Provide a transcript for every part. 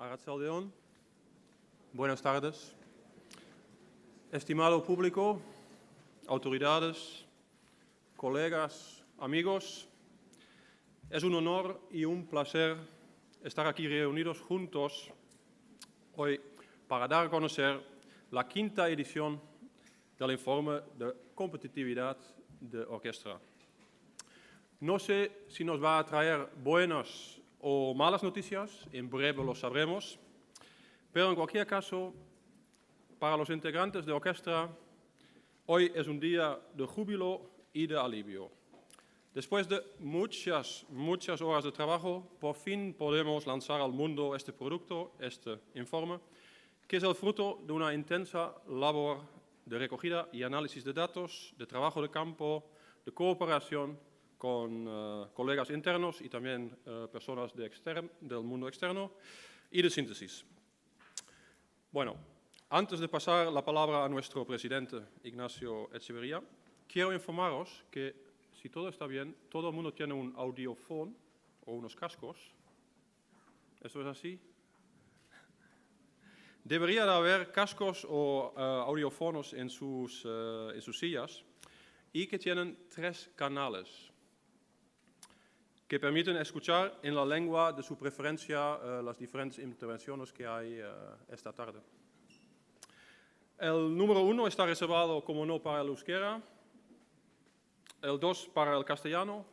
Arratsaldeon. Buenas tardes. Estimado público, autoridades, colegas, amigos, es un honor y un placer estar aquí reunidos juntos hoy para dar a conocer la quinta edición del informe de competitividad de Orkestra. No sé si nos va a traer buenas o malas noticias, en breve lo sabremos, pero en cualquier caso, para los integrantes de Orkestra, hoy es un día de júbilo y de alivio. Después de muchas horas de trabajo, por fin podemos lanzar al mundo este producto, este informe, que es el fruto de una intensa labor de recogida y análisis de datos, de trabajo de campo, de cooperación con colegas internos y también personas del mundo externo y de síntesis. Bueno, antes de pasar la palabra a nuestro presidente Ignacio Echeverría, quiero informaros que, si todo está bien, todo el mundo tiene un audiofón o unos cascos. ¿Eso es así? Debería de haber cascos o audiofonos en sus sillas y que tienen 3 canales que permiten escuchar en la lengua de su preferencia las diferentes intervenciones que hay esta tarde. El número 1 está reservado, como no, para el euskera, el 2 para el castellano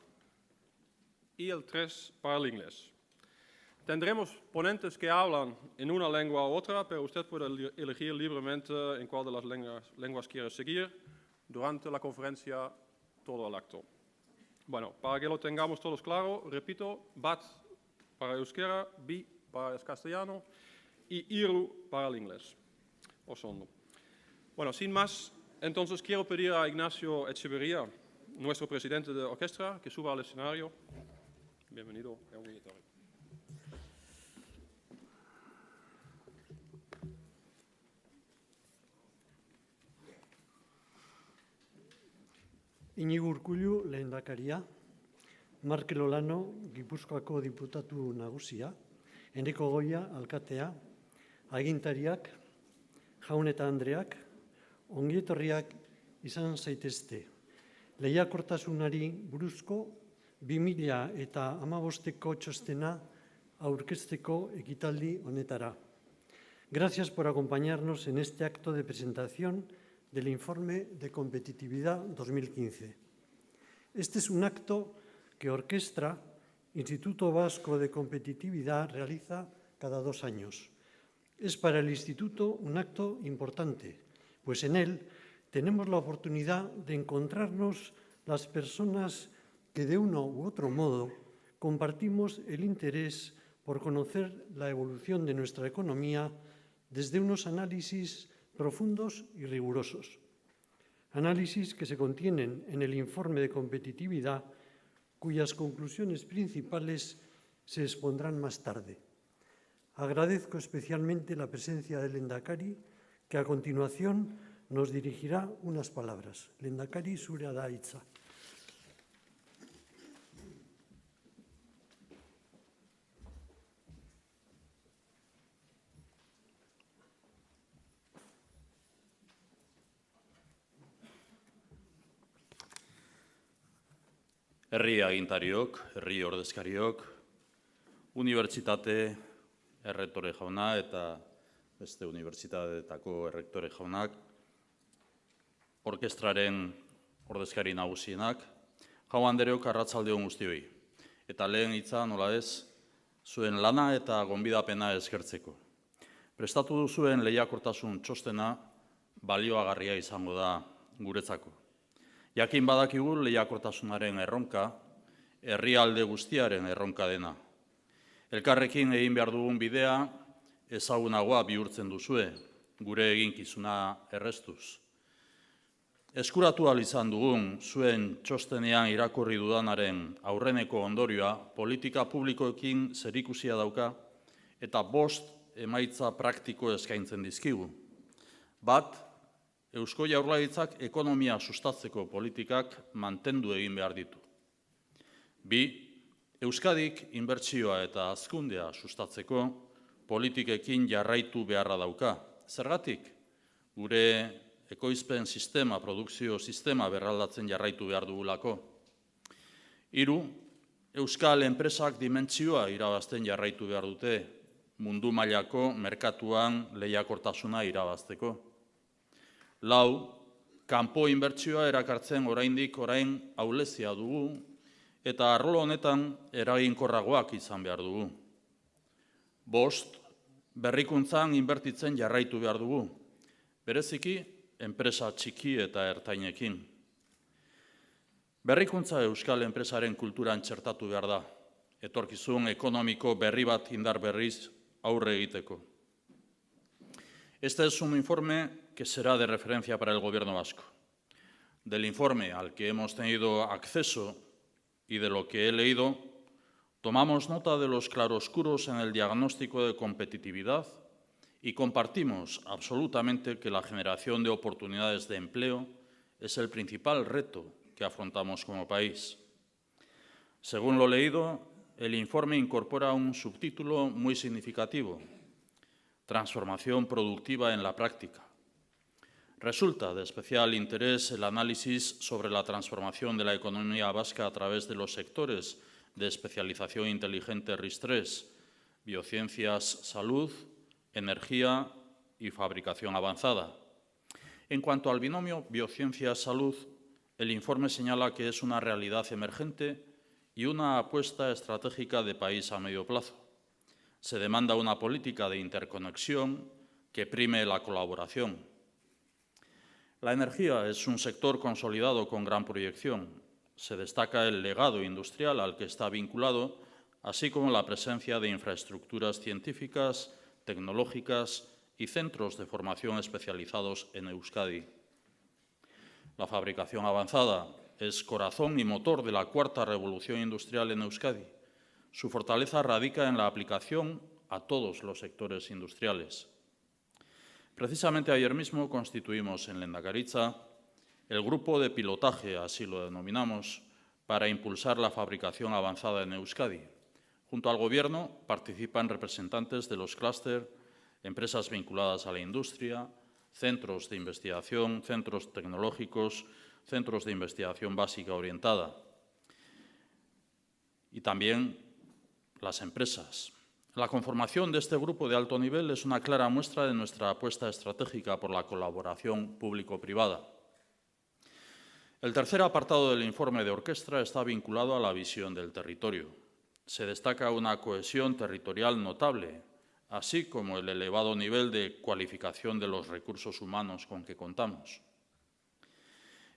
y el 3 para el inglés. Tendremos ponentes que hablan en una lengua u otra, pero usted puede elegir libremente en cuál de las lenguas quiere seguir durante la conferencia, todo el acto. Bueno, para que lo tengamos todos claro, repito, bat para euskera, bi para el castellano y iru para el inglés. Osondo. Bueno, sin más, entonces quiero pedir a Ignacio Echeverría, nuestro presidente de Orkestra, que suba al escenario. Bienvenido. Iñigo Urkullu lehendakaria, Markel Olano Gipuzkoako diputatu nagusia, Eneko Goia alkatea, agintariak, jaun eta andreak, ongietorriak izan zaitezte. Lehiakortasunari buruzko 2015ko txostena aurkezteko ekitaldi honetara. Gracias por acompañarnos en este acto de presentación del Informe de Competitividad 2015. Este es un acto que Orkestra, Instituto Vasco de Competitividad, realiza cada 2 años. Es para el Instituto un acto importante, pues en él tenemos la oportunidad de encontrarnos las personas que de uno u otro modo compartimos el interés por conocer la evolución de nuestra economía desde unos análisis profundos y rigurosos. Análisis que se contienen en el informe de competitividad, cuyas conclusiones principales se expondrán más tarde. Agradezco especialmente la presencia del Lehendakari, que a continuación nos dirigirá unas palabras. Lehendakari, zurea da hitza. Herri agintariok, herri ordezkariok, unibertsitate errektore jauna eta beste unibertsitateetako errektore jaunak, orkestraren ordezkari nagusienak, jaun-andreok arratsaldeon guztioi. Eta lehen hitza nola ez, zuen lana eta gonbidapena eskertzeko. Prestatu duzuen lehiakortasun txostena balioagarria izango da guretzako. Jakin badakigu lehiakortasunaren erronka, herrialde guztiaren erronka dena. Elkarrekin egin behar dugun bidea ezagunagoa bihurtzen duzue, gure eginkizuna erreztuz. Eskuratu ahal izan dugun zuen txostenean irakurri dudanaren aurreneko ondorioa politika publikoekin zerikusia dauka eta 5 emaitza praktiko eskaintzen dizkigu. Bat, Eusko Jaurlaritzak ekonomia sustatzeko politikak mantendu egin behar ditu. 2, Euskadik inbertsioa eta hazkundea sustatzeko politikekin jarraitu beharra dauka. Zergatik, gure ekoizpen sistema, produkzio sistema berraldatzen jarraitu behar dugulako. 3, euskal enpresak dimentsioa irabazten jarraitu behar dute, mundu mailako merkatuan lehiakortasuna irabazteko. 4, kanpo inbertsioa erakartzen orain ahulezia dugu, eta arlo honetan eraginkorragoak izan behar dugu. 5, berrikuntzan inbertitzen jarraitu behar dugu, bereziki enpresa txiki eta ertainekin. Berrikuntza euskal enpresaren kulturan txertatu behar da, etorkizun ekonomiko berri bat indar berriz aurre egiteko. Este es un informe que será de referencia para el Gobierno vasco. Del informe al que hemos tenido acceso y de lo que he leído, tomamos nota de los claroscuros en el diagnóstico de competitividad y compartimos absolutamente que la generación de oportunidades de empleo es el principal reto que afrontamos como país. Según lo leído, el informe incorpora un subtítulo muy significativo: Transformación productiva en la práctica. Resulta de especial interés el análisis sobre la transformación de la economía vasca a través de los sectores de especialización inteligente RIS3, biociencias, salud, energía y fabricación avanzada. En cuanto al binomio biociencias-salud, el informe señala que es una realidad emergente y una apuesta estratégica de país a medio plazo. Se demanda una política de interconexión que prime la colaboración. La energía es un sector consolidado con gran proyección. Se destaca el legado industrial al que está vinculado, así como la presencia de infraestructuras científicas, tecnológicas y centros de formación especializados en Euskadi. La fabricación avanzada es corazón y motor de la cuarta revolución industrial en Euskadi. Su fortaleza radica en la aplicación a todos los sectores industriales. Precisamente ayer mismo constituimos en Lehendakaritza el grupo de pilotaje, así lo denominamos, para impulsar la fabricación avanzada en Euskadi. Junto al Gobierno participan representantes de los clústeres, empresas vinculadas a la industria, centros de investigación, centros tecnológicos, centros de investigación básica orientada y también las empresas. La conformación de este grupo de alto nivel es una clara muestra de nuestra apuesta estratégica por la colaboración público-privada. El tercer apartado del informe de Orkestra está vinculado a la visión del territorio. Se destaca una cohesión territorial notable, así como el elevado nivel de cualificación de los recursos humanos con que contamos.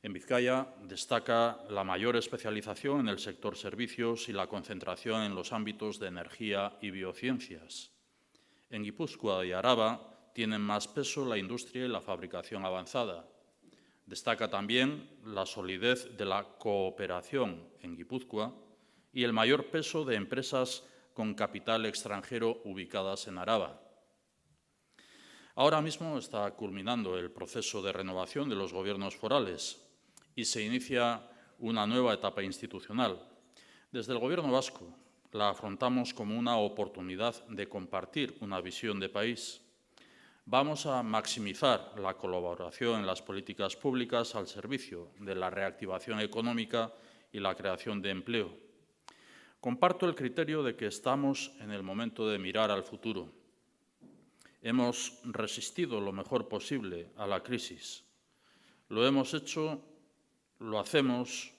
En Vizcaya destaca la mayor especialización en el sector servicios y la concentración en los ámbitos de energía y biociencias. En Guipúzcoa y Araba tienen más peso la industria y la fabricación avanzada. Destaca también la solidez de la cooperación en Guipúzcoa y el mayor peso de empresas con capital extranjero ubicadas en Araba. Ahora mismo está culminando el proceso de renovación de los gobiernos forales y se inicia una nueva etapa institucional. Desde el Gobierno vasco la afrontamos como una oportunidad de compartir una visión de país. Vamos a maximizar la colaboración en las políticas públicas al servicio de la reactivación económica y la creación de empleo. Comparto el criterio de que estamos en el momento de mirar al futuro. Hemos resistido lo mejor posible a la crisis. Lo hemos hecho, lo hacemos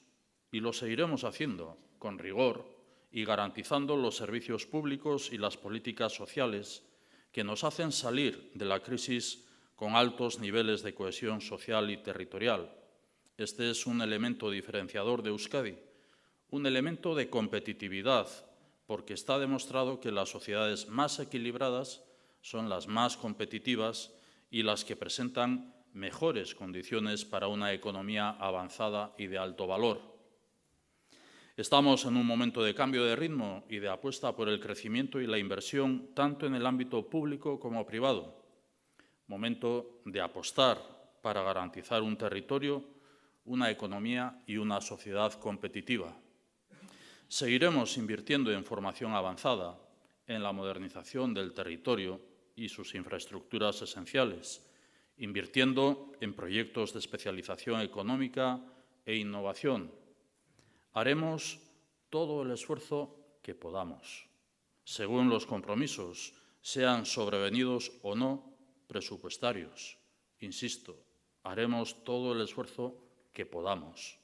y lo seguiremos haciendo con rigor y garantizando los servicios públicos y las políticas sociales que nos hacen salir de la crisis con altos niveles de cohesión social y territorial. Este es un elemento diferenciador de Euskadi, un elemento de competitividad, porque está demostrado que las sociedades más equilibradas son las más competitivas y las que presentan mejores condiciones para una economía avanzada y de alto valor. Estamos en un momento de cambio de ritmo y de apuesta por el crecimiento y la inversión tanto en el ámbito público como privado. Momento de apostar para garantizar un territorio, una economía y una sociedad competitiva. Seguiremos invirtiendo en formación avanzada, en la modernización del territorio y sus infraestructuras esenciales, invirtiendo en proyectos de especialización económica e innovación. Haremos todo el esfuerzo que podamos, según los compromisos, sean sobrevenidos o no presupuestarios. Insisto, haremos todo el esfuerzo que podamos.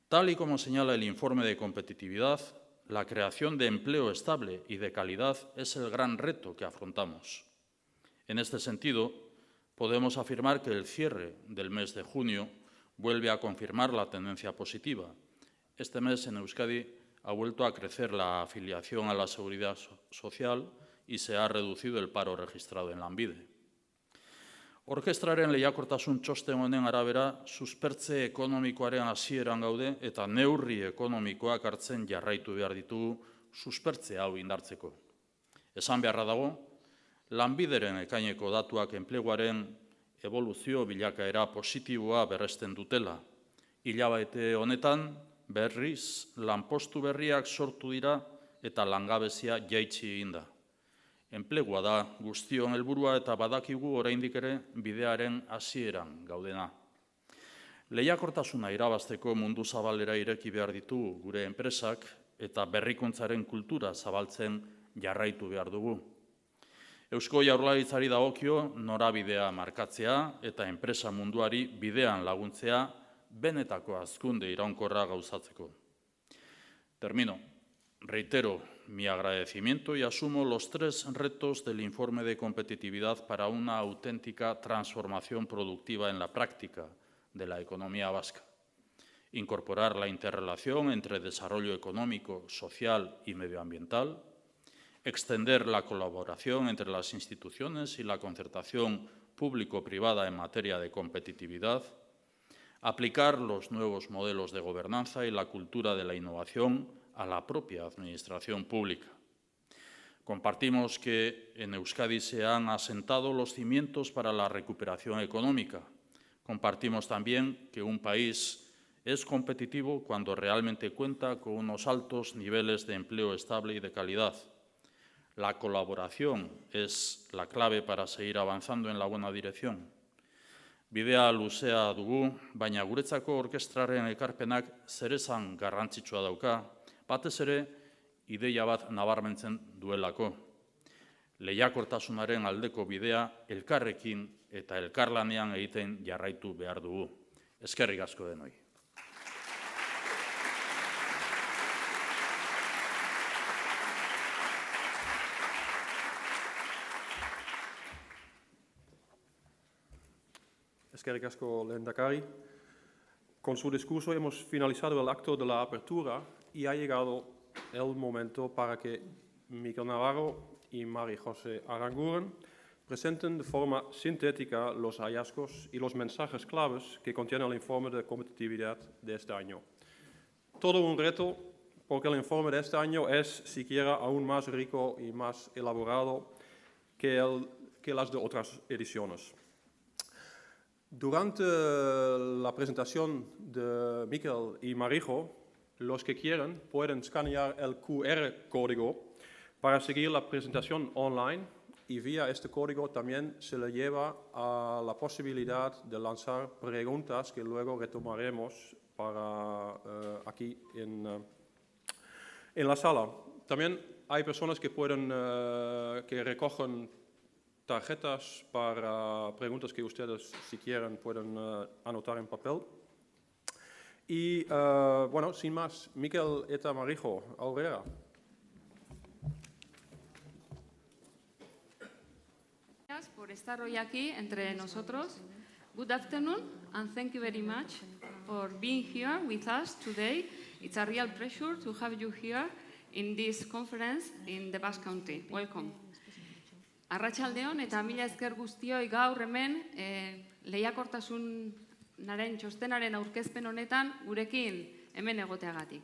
Tal y como señala el informe de competitividad, la creación de empleo estable y de calidad es el gran reto que afrontamos. En este sentido, podemos afirmar que el cierre del mes de junio vuelve a confirmar la tendencia positiva. Este mes en Euskadi ha vuelto a crecer la afiliación a la seguridad social y se ha reducido el paro registrado en Lanbide. Orkestraren lehiakortasun txosten honen arabera, suspertze ekonomikoaren hasieran gaude eta neurri ekonomikoak hartzen jarraitu behar ditugu suspertze hau indartzeko. Esan beharra dago, Lanbideren ekaineko datuak enpleguaren evoluzio bilakaera positiboa berresten dutela. Hilabete honetan, berriz, lanpostu berriak sortu dira eta langabezia jaitsi egin da. Enplegua da guztion helburua eta badakigu oraindik ere bidearen hasieran gaudena. Lehiakortasuna irabazteko mundu zabalera ireki behar ditugu gure enpresak eta berrikuntzaren kultura zabaltzen jarraitu behar dugu. Eusko Jaurlaritzari dagokio norabidea markatzea eta enpresa munduari bidean laguntzea benetako hazkunde iraunkorra gauzatzeko. Termino. Reitero mi agradecimiento y asumo los 3 retos del informe de competitividad para una auténtica transformación productiva en la práctica de la economía vasca. Incorporar la interrelación entre desarrollo económico, social y medioambiental. Extender la colaboración entre las instituciones y la concertación público-privada en materia de competitividad. Aplicar los nuevos modelos de gobernanza y la cultura de la innovación a la propia administración pública. Compartimos que en Euskadi se han asentado los cimientos para la recuperación económica. Compartimos también que un país es competitivo cuando realmente cuenta con unos altos niveles de empleo estable y de calidad. La colaboración es la clave para seguir avanzando en la buena dirección. Bidea luzea dugu, baina guretzako orkestraren ekarpenak zeresan garrantzitsua dauka, batez ere ideia bat nabarmentzen duelako. Lehiakortasunaren aldeko bidea elkarrekin eta elkarlanean egiten jarraitu behar dugu. Eskerrik asko denoi. Eskerrik asko, lehendakari. Con su discurso hemos finalizado el acto de la apertura y ha llegado el momento para que Miquel Navarro y María José Aranguren presenten de forma sintética los hallazgos y los mensajes claves que contiene el informe de competitividad de este año. Todo un reto porque el informe de este año es siquiera aún más rico y más elaborado que las de otras ediciones. Durante la presentación de Miquel y Marijo, los que quieran pueden escanear el QR código para seguir la presentación online y vía este código también se le lleva a la posibilidad de lanzar preguntas que luego retomaremos para aquí en la sala. También hay personas que que recogen tarjetas para preguntas que ustedes, si quieren, pueden anotar en papel. Y, bueno, sin más, Miquel eta Marijo, aurrera. Gracias por estar hoy aquí entre nosotros. Good afternoon, and thank you very much for being here with us today. It's a real pleasure to have you here in this conference in the Basque Country. Welcome. Arratsaldeon eta mila esker guztioi gaur hemen lehiakortasunaren txostenaren aurkezpen honetan gurekin hemen egoteagatik.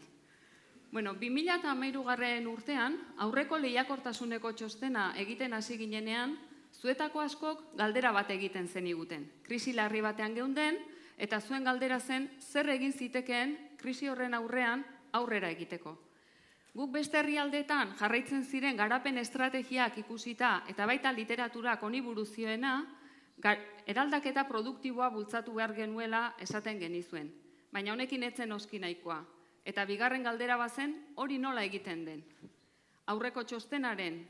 Bueno, 2013 urtean aurreko lehiakortasuneko txostena egiten hasi ginenean, zuetako askok galdera bat egiten zeniguten. Krisi larri batean geunden eta zuen galdera zen zer egin zitekeen krisi horren aurrean aurrera egiteko. Guk beste herrialdeetan jarraitzen ziren garapen estrategiak ikusita eta baita literaturak honi buruz zioena, eraldaketa produktiboa bultzatu behar genuela esaten genizuen. Baina honekin etzen oski nahikoa. Eta bigarren galdera bazen hori nola egiten den. Aurreko txostenaren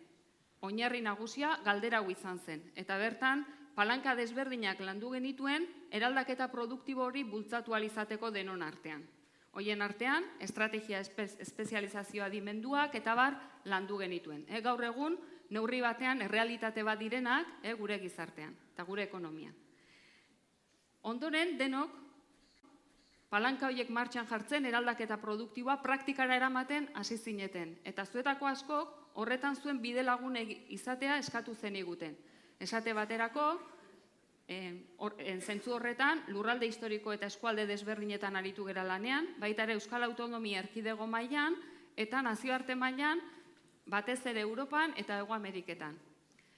oinarri nagusia galdera hau izan zen. Eta bertan, palanka desberdinak landu genituen eraldaketa produktibo hori bultzatu ahal izateko denon artean. Hoien artean, estrategia espezializazioa dimenduak eta bar landu genituen. Gaur egun, neurri batean errealitate bat direnak gure gizartean eta gure ekonomian. Ondoren, denok, palanka horiek martxan jartzen eraldaketa produktiboa praktikara eramaten hasi zineten. Eta zuetako askok horretan zuen bide lagun izatea eskatu zen eguten. Esate baterako, zentzu horretan, lurralde historiko eta eskualde desberdinetan aritu gera lanean, baita ere Euskal Autonomia Erkidego mailan eta nazioarte mailan batez ere Europan eta Hego Ameriketan.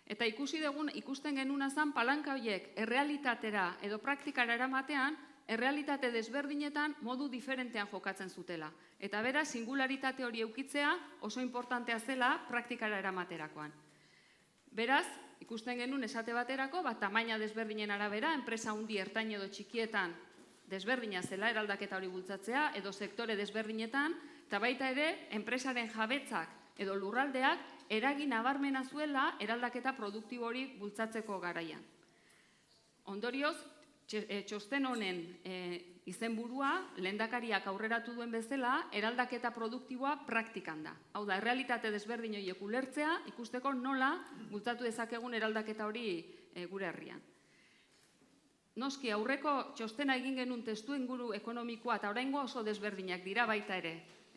Eta ikusten genuna zen palanka horiek errealitatera edo praktikara eramatean, errealitate desberdinetan modu diferentean jokatzen zutela. Eta beraz, singularitate hori eukitzea oso importantea zela praktikara eramaterakoan. Beraz, ikusten genuen esate baterako, tamaina desberdinen arabera, enpresa handi ertain edo txikietan desberdina zela eraldaketa hori bultzatzea, edo sektore desberdinetan, eta baita ere, enpresaren jabetzak edo lurraldeak eragin nabarmena zuela eraldaketa produktibo hori bultzatzeko garaian. Ondorioz, txosten honen izenburua, lehendakariak aurreratu duen bezala, eraldaketa produktiboa praktikan da. Hau da, errealitate desberdin horiek ulertzea, ikusteko nola bultzatu dezakegun eraldaketa hori gure herrian. Noski, aurreko txostena egin genuen testu inguru ekonomikoa eta oraingoa oso desberdinak dira baita ere.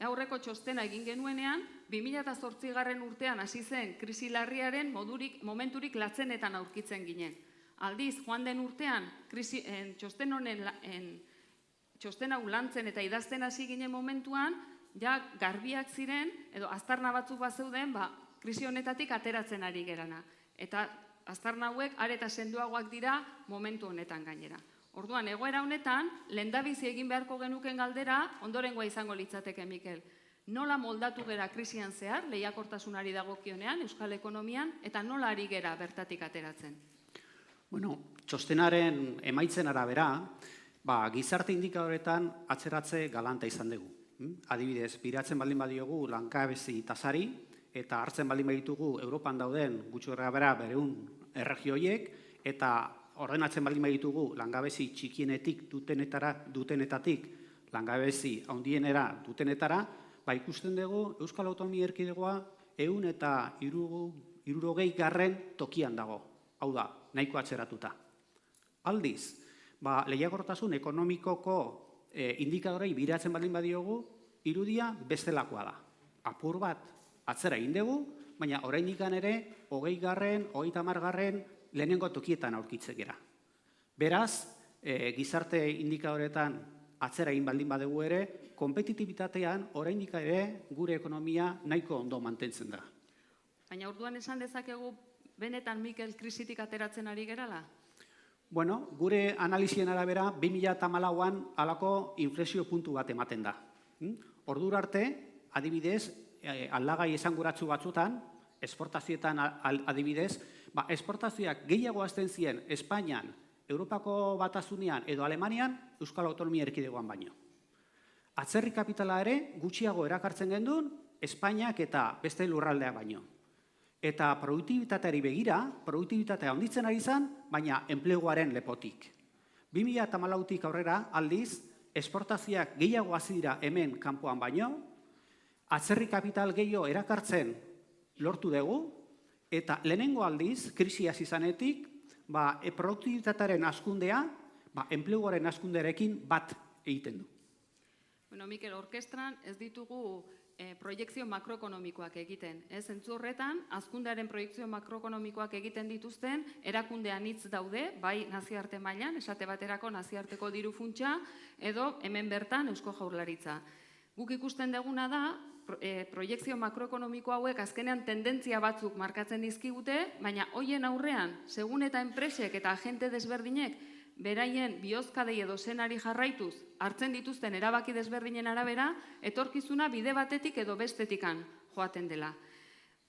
Aurreko txostena egin genuenean, 2008 urtean hasi zen krisi larriaren momenturik latzenetan aurkitzen ginen. Aldiz, joan den urtean, txosten hau lantzen eta idazten hasi ginen momentuan, ja garbiak ziren, edo aztarna batzuk bazeuden, krisi honetatik ateratzen ari gerana. Eta aztarna hauek areta sendoagoak dira momentu honetan gainera. Orduan, egoera honetan, lehendabizi egin beharko genuken galdera, ondorengoa izango litzateke, Mikel. Nola moldatu gera krisian zehar, lehiakortasunari dagokionean, euskal ekonomian, eta nola ari gera bertatik ateratzen? Bueno, txostenaren emaitzen arabera, gizarte indikadoretan atzeratze galanta izan dugu. Adibidez, biratzen baldin badiogu langabezi tasari, eta hartzen baldin baditugu Europan dauden gutxi gorabehera 200 erregio horiek, eta ordenatzen baldin baditugu langabezi txikienetik dutenetatik langabezi handienera dutenetara, ikusten dugu Euskal Autonomia Erkidegoa 160. tokian dago. Hau da, nahiko atzeratuta. Aldiz, lehiakortasun ekonomikoko indikadorei biratzen baldin badiogu, irudia bestelakoa da. Apur bat atzera egin dugu, baina oraindik ere 20., 30. lehenengo tokietan aurkitzen gera. Beraz, gizarte indikadoretan atzera egin baldin badugu ere, konpetitibitatean oraindik ere gure ekonomia nahiko ondo mantentzen da. Baina orduan esan dezakegu benetan Mikel krisitik ateratzen ari gerala? Bueno, gure analizien arabera 2014an halako inflexio puntu bat ematen da. Ordura arte, adibidez, aldagai esanguratsu batzutan, esportazioetan adibidez, esportazioak gehiago hazten ziren Espainian, Europako Batasunean edo Alemanian, Euskal Autonomia Erkidegoan baino. Atzerri kapitala ere gutxiago erakartzen gendun Espainiak eta beste lurraldeak baino. Eta produktibitateari begira, produktibitatea handitzen ari zen, baina enpleguaren lepotik. 2014tik aurrera aldiz, esportazioak gehiago hasi dira hemen kanpoan baino, atzerri kapital gehiago erakartzen lortu dugu, eta lehenengo aldiz, krisi hasi zanetik, produktibitatearen hazkundea, enpleguaren hazkundearekin bat egiten du. Bueno, Mikel, orkestran ez ditugu proiekzio makroekonomikoak egiten. Zentzu horretan, hazkundearen proiekzio makroekonomikoak egiten dituzten, erakundean hitz daude, bai nazioarte mailan, esate baterako nazioarteko diru funtsa, edo hemen bertan Eusko Jaurlaritza. Guk ikusten duguna da, proiekzio makroekonomiko hauek azkenean tendentzia batzuk markatzen dizkigute, baina hoien aurrean, segun eta enpresek eta agente desberdinek beraien bihozkadei edo senari jarraituz hartzen dituzten erabaki desberdinen arabera, etorkizuna bide batetik edo bestetikan joaten dela.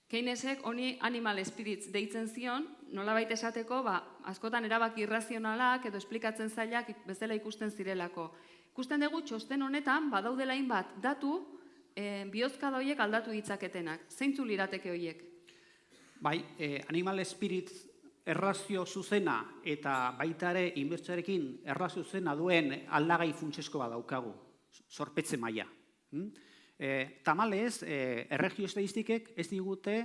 Keynesek honi animal spirits deitzen zion, nolabait esateko, askotan erabaki irrazionalak edo esplikatzen zailak bezala ikusten zirelako. Ikusten dugu txosten honetan, badaudela hainbat datu, bihozkada horiek aldatu ditzaketenak. Zeintzu lirateke horiek? Bai, animal spirits erlazio zuzena eta baita ere inbertsioarekin erlazio zuzena duen aldagai funtsesko bat daukagu, zorpetze maila. Tamalez, erregio estadistikek ez digute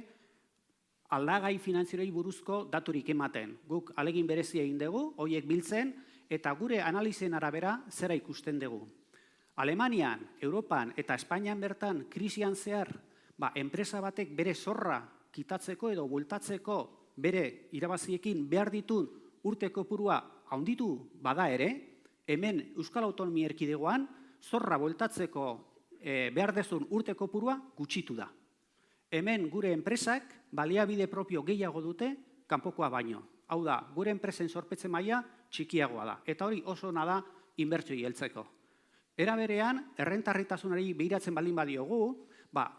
aldagai finantzieroi buruzko daturik ematen. Guk alegin berezia egin dugu, horiek biltzen, eta gure analizien arabera zera ikusten dugu. Alemanian, Europan eta Espainian bertan krisian zehar, enpresa batek bere zorra kitatzeko edo bueltatzeko bere irabaziekin behar ditun urte kopurua handitu bada ere, hemen Euskal Autonomia Erkidegoan zorra bueltatzeko behar dezun urte kopurua gutxitu da. Hemen gure enpresak baliabide propio gehiago dute kanpokoa baino. Hau da, gure enpresen zorpetze maila txikiagoa da. Eta hori oso ona da inbertsioi heltzeko. Era berean, errentarritasunari behiratzen baldin badiogu,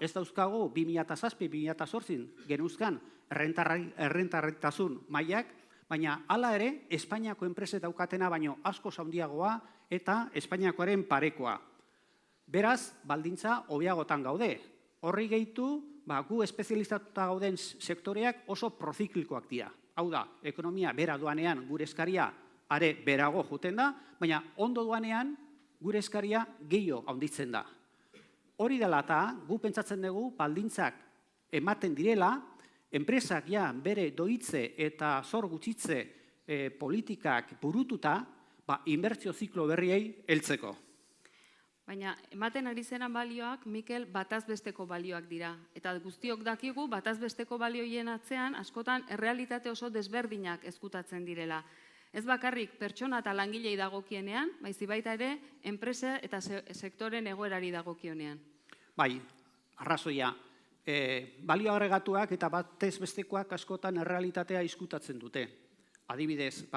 ez dauzkagu 2007-2008 genuzkan errentarritasun mailak, baina hala ere Espainiako enpreset daukatena baino asko handiagoa eta Espainiakoaren parekoa. Beraz, baldintza hobeagotan gaude. Horri gehitu, gu espezializatuta gauden sektoreak oso proziklikoak dira. Hau da, ekonomia bera doanean gure eskaria are berago juten da, baina ondo doanean gure eskaria gehiago handitzen da. Hori dela eta gu pentsatzen dugu baldintzak ematen direla, enpresak bere doitze eta zor gutxitze politikak burututa, inbertsio ziklo berriei heltzeko. Baina, ematen ari zenan balioak, Mikel, batazbesteko balioak dira. Eta guztiok dakigu, batazbesteko balioien atzean, askotan errealitate oso desberdinak ezkutatzen direla. Ez bakarrik pertsona eta langilei dagokienean, baizik baita ere, enpresa eta sektoren egoerari dagokionean. Bai, arrazoia. Balio agregatuak eta batez bestekoak askotan errealitatea ezkutatzen dute. Adibidez,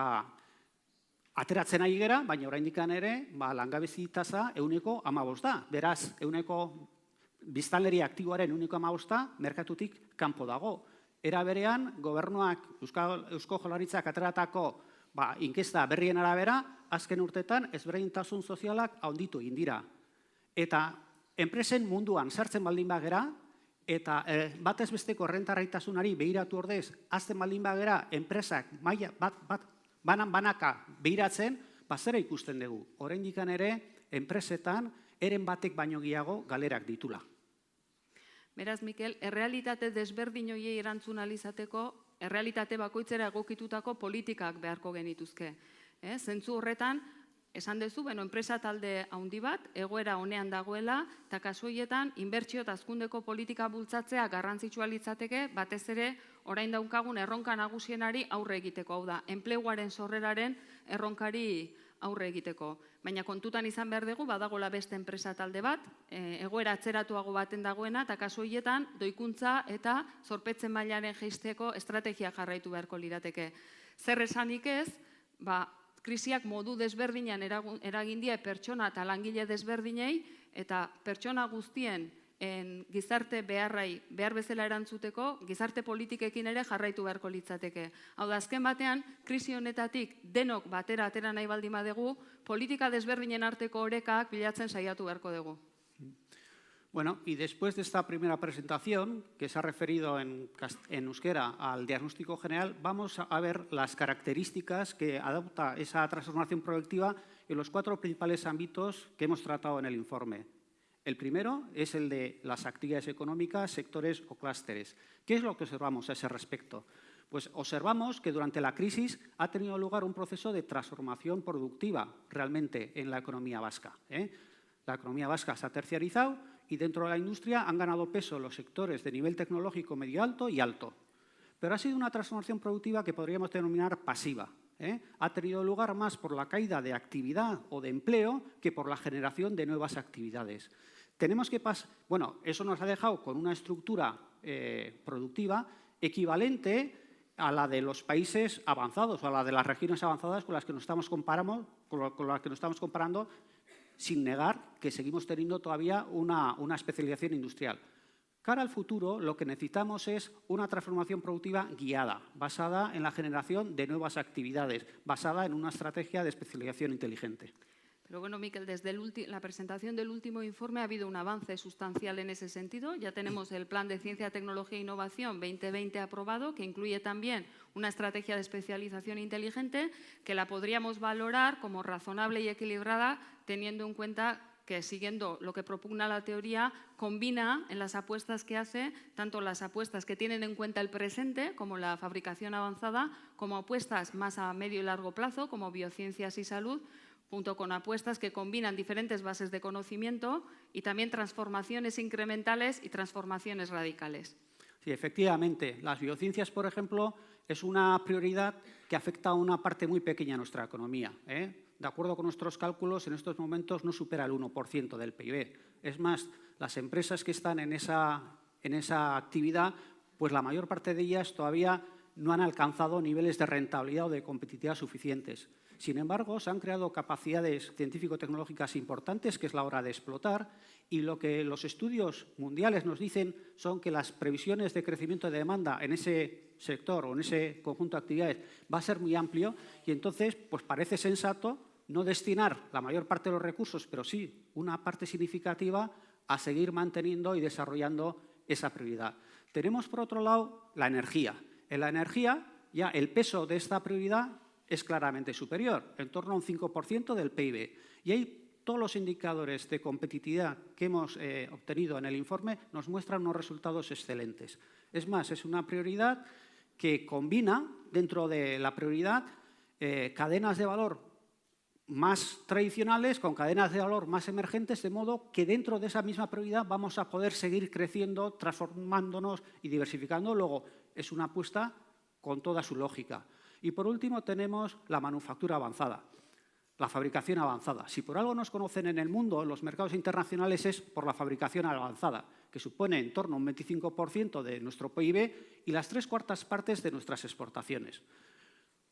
ateratzen ari gera, baina oraindik ere, langabezi tasa 15% da. Beraz, biztanleri aktiboaren 15% merkatutik kanpo dago. Era berean, gobernuak Eusko Jaurlaritzak ateratako inkesta berrien arabera, azken urtetan ezberdintasun sozialak handitu egin dira. Eta enpresen munduan sartzen baldin bagera, eta batez besteko errentarritasunari behiratu ordez, azten baldin bagera enpresak maila banaka behiratzen, zera ikusten dugu. Oraindik ere, enpresetan, eren batek baino gehiago galerak ditula. Beraz, Mikel, errealitate desberdin horiei erantzun alizateko, errealitate bakoitzera egokitutako politikak beharko genituzke. Zentzu horretan, esan duzu, enpresa talde handi bat, egoera honean dagoela, eta kasu horietan, inbertsio eta hazkundeko politika bultzatzea garrantzitsua litzateke, batez ere, orain daukagun erronka nagusienari aurre egiteko, hau da, enpleguaren sorreraren erronkari aurre egiteko. Baina kontutan izan behar dugu, badagola beste enpresa talde bat, egoera atzeratuago baten dagoena, eta kasu horietan, doikuntza eta zorpetzen mailaren jeisteko estrategia jarraitu beharko lirateke. Zer esanik ez, krisiak modu desberdinean eragin die pertsona eta langile desberdinei, eta pertsona guztien gizarte behar bezala erantzuteko, gizarte politikekin ere jarraitu beharko litzateke. Hau da, azken batean, krisi honetatik denok batera atera nahi baldin badegu, politika desberdinen arteko orekak bilatzen saiatu beharko dugu. Bueno, y después de esta primera presentación, que se ha referido en euskera al diagnóstico general, vamos a ver las características que adopta esa transformación productiva en los 4 principales ámbitos que hemos tratado en el informe. El primero es el de las actividades económicas, sectores o clústeres. ¿Qué es lo que observamos a ese respecto? Pues observamos que durante la crisis ha tenido lugar un proceso de transformación productiva realmente en la economía vasca. La economía vasca se ha terciarizado y dentro de la industria han ganado peso los sectores de nivel tecnológico medio alto y alto. Pero ha sido una transformación productiva que podríamos denominar pasiva. Ha tenido lugar más por la caída de actividad o de empleo que por la generación de nuevas actividades. Tenemos que eso nos ha dejado con una estructura productiva equivalente a la de los países avanzados o a la de las regiones avanzadas con las que nos estamos comparando, sin negar que seguimos teniendo todavía una especialización industrial. Cara al futuro, lo que necesitamos es una transformación productiva guiada, basada en la generación de nuevas actividades, basada en una estrategia de especialización inteligente. Pero bueno, Miquel, desde la presentación del último informe ha habido un avance sustancial en ese sentido. Ya tenemos el Plan de Ciencia, Tecnología e Innovación 2020 aprobado, que incluye también una estrategia de especialización inteligente que la podríamos valorar como razonable y equilibrada, teniendo en cuenta que, siguiendo lo que propugna la teoría, combina en las apuestas que hace tanto las apuestas que tienen en cuenta el presente, como la fabricación avanzada, como apuestas más a medio y largo plazo, como biociencias y salud, junto con apuestas que combinan diferentes bases de conocimiento y también transformaciones incrementales y transformaciones radicales. Sí, efectivamente. Las biociencias, por ejemplo, es una prioridad que afecta a una parte muy pequeña de nuestra economía, De acuerdo con nuestros cálculos, en estos momentos no supera el 1% del PIB. Es más, las empresas que están en esa actividad, pues la mayor parte de ellas todavía no han alcanzado niveles de rentabilidad o de competitividad suficientes. Sin embargo, se han creado capacidades científico-tecnológicas importantes, que es la hora de explotar, y lo que los estudios mundiales nos dicen son que las previsiones de crecimiento de demanda en ese sector o en ese conjunto de actividades va a ser muy amplio, y entonces pues parece sensato no destinar la mayor parte de los recursos, pero sí una parte significativa a seguir manteniendo y desarrollando esa prioridad. Tenemos, por otro lado, la energía. En la energía, ya el peso de esta prioridad es claramente superior, en torno a un 5% del PIB. Y ahí todos los indicadores de competitividad que hemos obtenido en el informe nos muestran unos resultados excelentes. Es más, es una prioridad que combina dentro de la prioridad cadenas de valor más tradicionales con cadenas de valor más emergentes, de modo que dentro de esa misma prioridad vamos a poder seguir creciendo, transformándonos y diversificando. Luego, es una apuesta con toda su lógica. Y por último tenemos la manufactura avanzada, la fabricación avanzada. Si por algo nos conocen en el mundo, en los mercados internacionales, es por la fabricación avanzada, que supone en torno a un 25% de nuestro PIB y las 3/4 partes de nuestras exportaciones.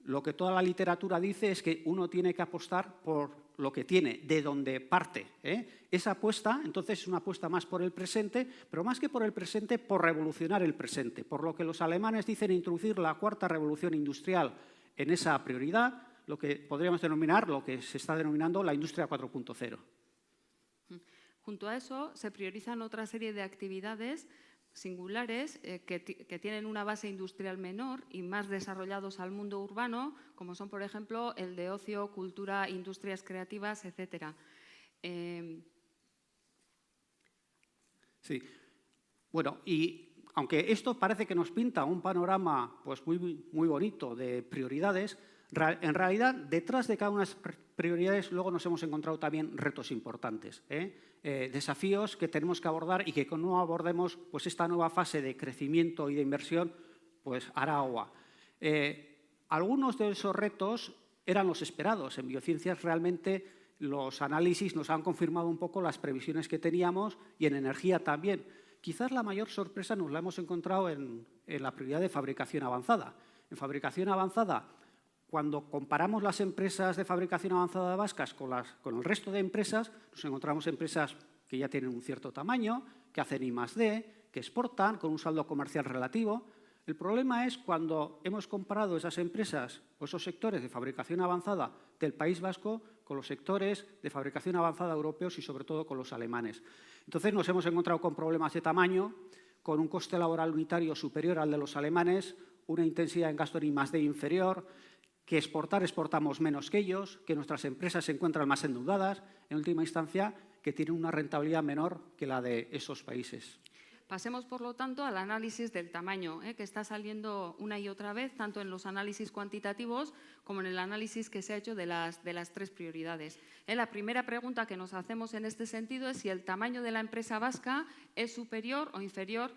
Lo que toda la literatura dice es que uno tiene que apostar por lo que tiene, de donde parte. Esa apuesta, entonces, es una apuesta más por el presente, pero más que por el presente, por revolucionar el presente. Por lo que los alemanes dicen introducir la 4ª revolución industrial en esa prioridad, lo que podríamos denominar, lo que se está denominando la industria 4.0. Junto a eso, se priorizan otra serie de actividades singulares que tienen una base industrial menor y más desarrollados al mundo urbano, como son, por ejemplo, el de ocio, cultura, industrias creativas, etcétera. Sí. Bueno, y aunque esto parece que nos pinta un panorama pues muy bonito de prioridades, en realidad, detrás de cada una de las prioridades luego nos hemos encontrado también retos importantes, desafíos que tenemos que abordar y que cuando no abordemos pues esta nueva fase de crecimiento y de inversión pues hará agua. Algunos de esos retos eran los esperados. En biociencias realmente los análisis nos han confirmado un poco las previsiones que teníamos y en energía también. Quizás la mayor sorpresa nos la hemos encontrado en la prioridad de fabricación avanzada. En fabricación avanzada, cuando comparamos las empresas de fabricación avanzada vascas con el resto de empresas, nos encontramos empresas que ya tienen un cierto tamaño, que hacen I+D, que exportan con un saldo comercial relativo. El problema es cuando hemos comparado esas empresas o esos sectores de fabricación avanzada del País Vasco con los sectores de fabricación avanzada europeos y sobre todo con los alemanes. Entonces nos hemos encontrado con problemas de tamaño, con un coste laboral unitario superior al de los alemanes, una intensidad en gasto en I+D inferior, que exportamos menos que ellos, que nuestras empresas se encuentran más endeudadas, en última instancia, que tienen una rentabilidad menor que la de esos países. Pasemos, por lo tanto, al análisis del tamaño, que está saliendo una y otra vez, tanto en los análisis cuantitativos como en el análisis que se ha hecho de las 3 prioridades. La primera pregunta que nos hacemos en este sentido es si el tamaño de la empresa vasca es superior o inferior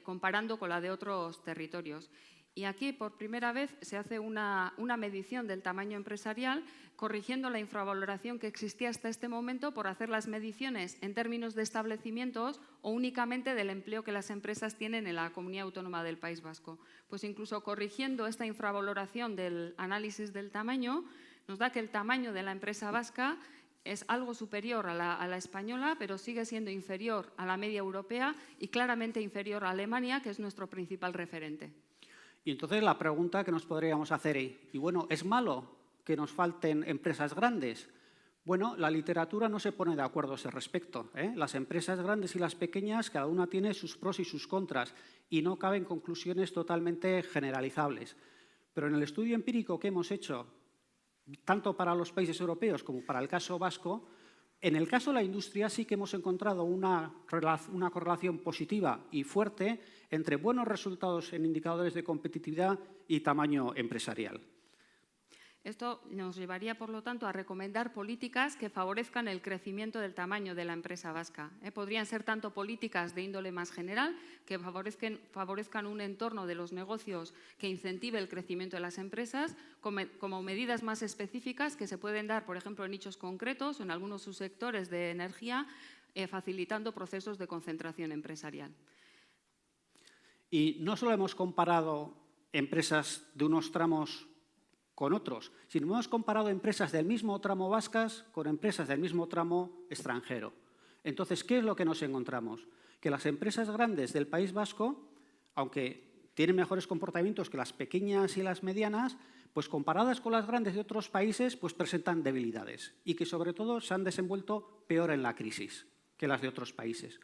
comparando con la de otros territorios. Y aquí, por primera vez, se hace una medición del tamaño empresarial, corrigiendo la infravaloración que existía hasta este momento por hacer las mediciones en términos de establecimientos o únicamente del empleo que las empresas tienen en la Comunidad Autónoma del País Vasco. Pues incluso corrigiendo esta infravaloración del análisis del tamaño, nos da que el tamaño de la empresa vasca es algo superior a la española, pero sigue siendo inferior a la media europea y claramente inferior a Alemania, que es nuestro principal referente. Y entonces la pregunta que nos podríamos hacer es, y bueno, ¿es malo que nos falten empresas grandes? Bueno, la literatura no se pone de acuerdo a ese respecto, ¿eh? Las empresas grandes y las pequeñas, cada una tiene sus pros y sus contras, y no caben conclusiones totalmente generalizables. Pero en el estudio empírico que hemos hecho, tanto para los países europeos como para el caso vasco, en el caso de la industria sí que hemos encontrado una correlación positiva y fuerte entre buenos resultados en indicadores de competitividad y tamaño empresarial. Esto nos llevaría, por lo tanto, a recomendar políticas que favorezcan el crecimiento del tamaño de la empresa vasca. Podrían ser tanto políticas de índole más general, que favorezcan un entorno de los negocios que incentive el crecimiento de las empresas, como medidas más específicas que se pueden dar, por ejemplo, en nichos concretos o en algunos subsectores de energía, facilitando procesos de concentración empresarial. Y no solo hemos comparado empresas de unos tramos con otros, sino hemos comparado empresas del mismo tramo vascas con empresas del mismo tramo extranjero. Entonces, ¿qué es lo que nos encontramos? Que las empresas grandes del País Vasco, aunque tienen mejores comportamientos que las pequeñas y las medianas, pues comparadas con las grandes de otros países, pues presentan debilidades y que sobre todo se han desenvuelto peor en la crisis que las de otros países.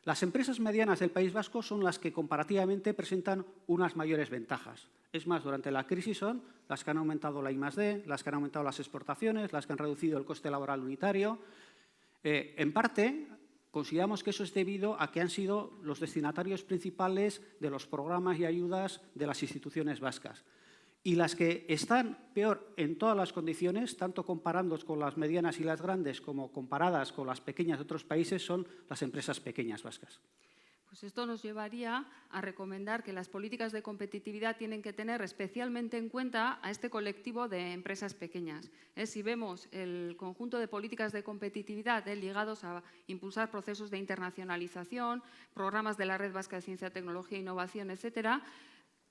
Las empresas medianas del País Vasco son las que comparativamente presentan unas mayores ventajas. Es más, durante la crisis son las que han aumentado la I+D, las que han aumentado las exportaciones, las que han reducido el coste laboral unitario. En parte, consideramos que eso es debido a que han sido los destinatarios principales de los programas y ayudas de las instituciones vascas. Y las que están peor en todas las condiciones, tanto comparándonos con las medianas y las grandes como comparadas con las pequeñas de otros países, son las empresas pequeñas vascas. Pues esto nos llevaría a recomendar que las políticas de competitividad tienen que tener especialmente en cuenta a este colectivo de empresas pequeñas. Si vemos el conjunto de políticas de competitividad ligados a impulsar procesos de internacionalización, programas de la Red Vasca de Ciencia, Tecnología e Innovación, etcétera,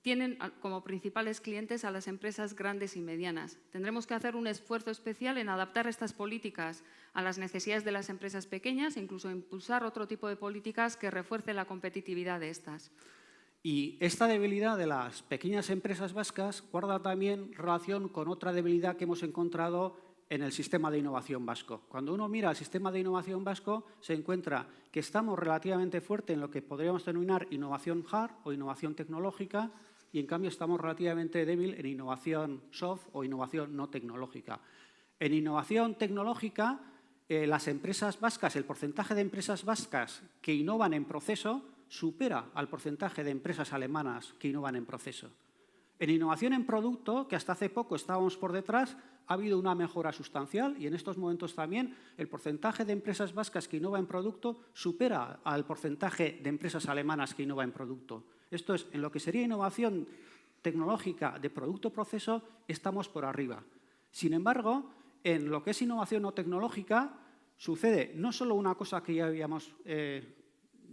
tienen como principales clientes a las empresas grandes y medianas. Tendremos que hacer un esfuerzo especial en adaptar estas políticas a las necesidades de las empresas pequeñas e incluso impulsar otro tipo de políticas que refuercen la competitividad de estas. Y esta debilidad de las pequeñas empresas vascas guarda también relación con otra debilidad que hemos encontrado en el sistema de innovación vasco. Cuando uno mira el sistema de innovación vasco, se encuentra que estamos relativamente fuertes en lo que podríamos denominar innovación hard o innovación tecnológica, y en cambio estamos relativamente débil en innovación soft o innovación no tecnológica. En innovación tecnológica, las empresas vascas, el porcentaje de empresas vascas que innovan en proceso supera al porcentaje de empresas alemanas que innovan en proceso. En innovación en producto, que hasta hace poco estábamos por detrás, ha habido una mejora sustancial y en estos momentos también el porcentaje de empresas vascas que innovan en producto supera al porcentaje de empresas alemanas que innovan en producto. Esto es, en lo que sería innovación tecnológica de producto-proceso, estamos por arriba. Sin embargo, en lo que es innovación no tecnológica, sucede no solo una cosa que ya habíamos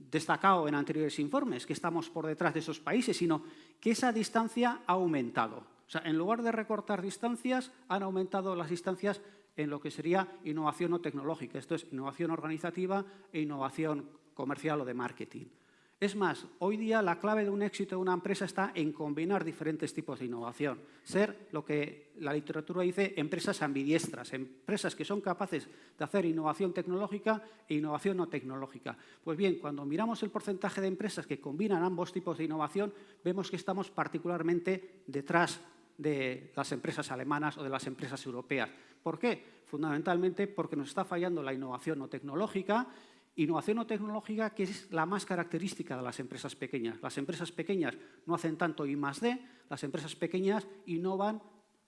destacado en anteriores informes, que estamos por detrás de esos países, sino que esa distancia ha aumentado. O sea, en lugar de recortar distancias, han aumentado las distancias en lo que sería innovación no tecnológica. Esto es innovación organizativa e innovación comercial o de marketing. Es más, hoy día la clave de un éxito de una empresa está en combinar diferentes tipos de innovación. Ser lo que la literatura dice empresas ambidiestras, empresas que son capaces de hacer innovación tecnológica e innovación no tecnológica. Pues bien, cuando miramos el porcentaje de empresas que combinan ambos tipos de innovación, vemos que estamos particularmente detrás de las empresas alemanas o de las empresas europeas. ¿Por qué? Fundamentalmente porque nos está fallando la innovación no tecnológica. Innovación no tecnológica, que es la más característica de las empresas pequeñas. Las empresas pequeñas no hacen tanto I+D, las empresas pequeñas innovan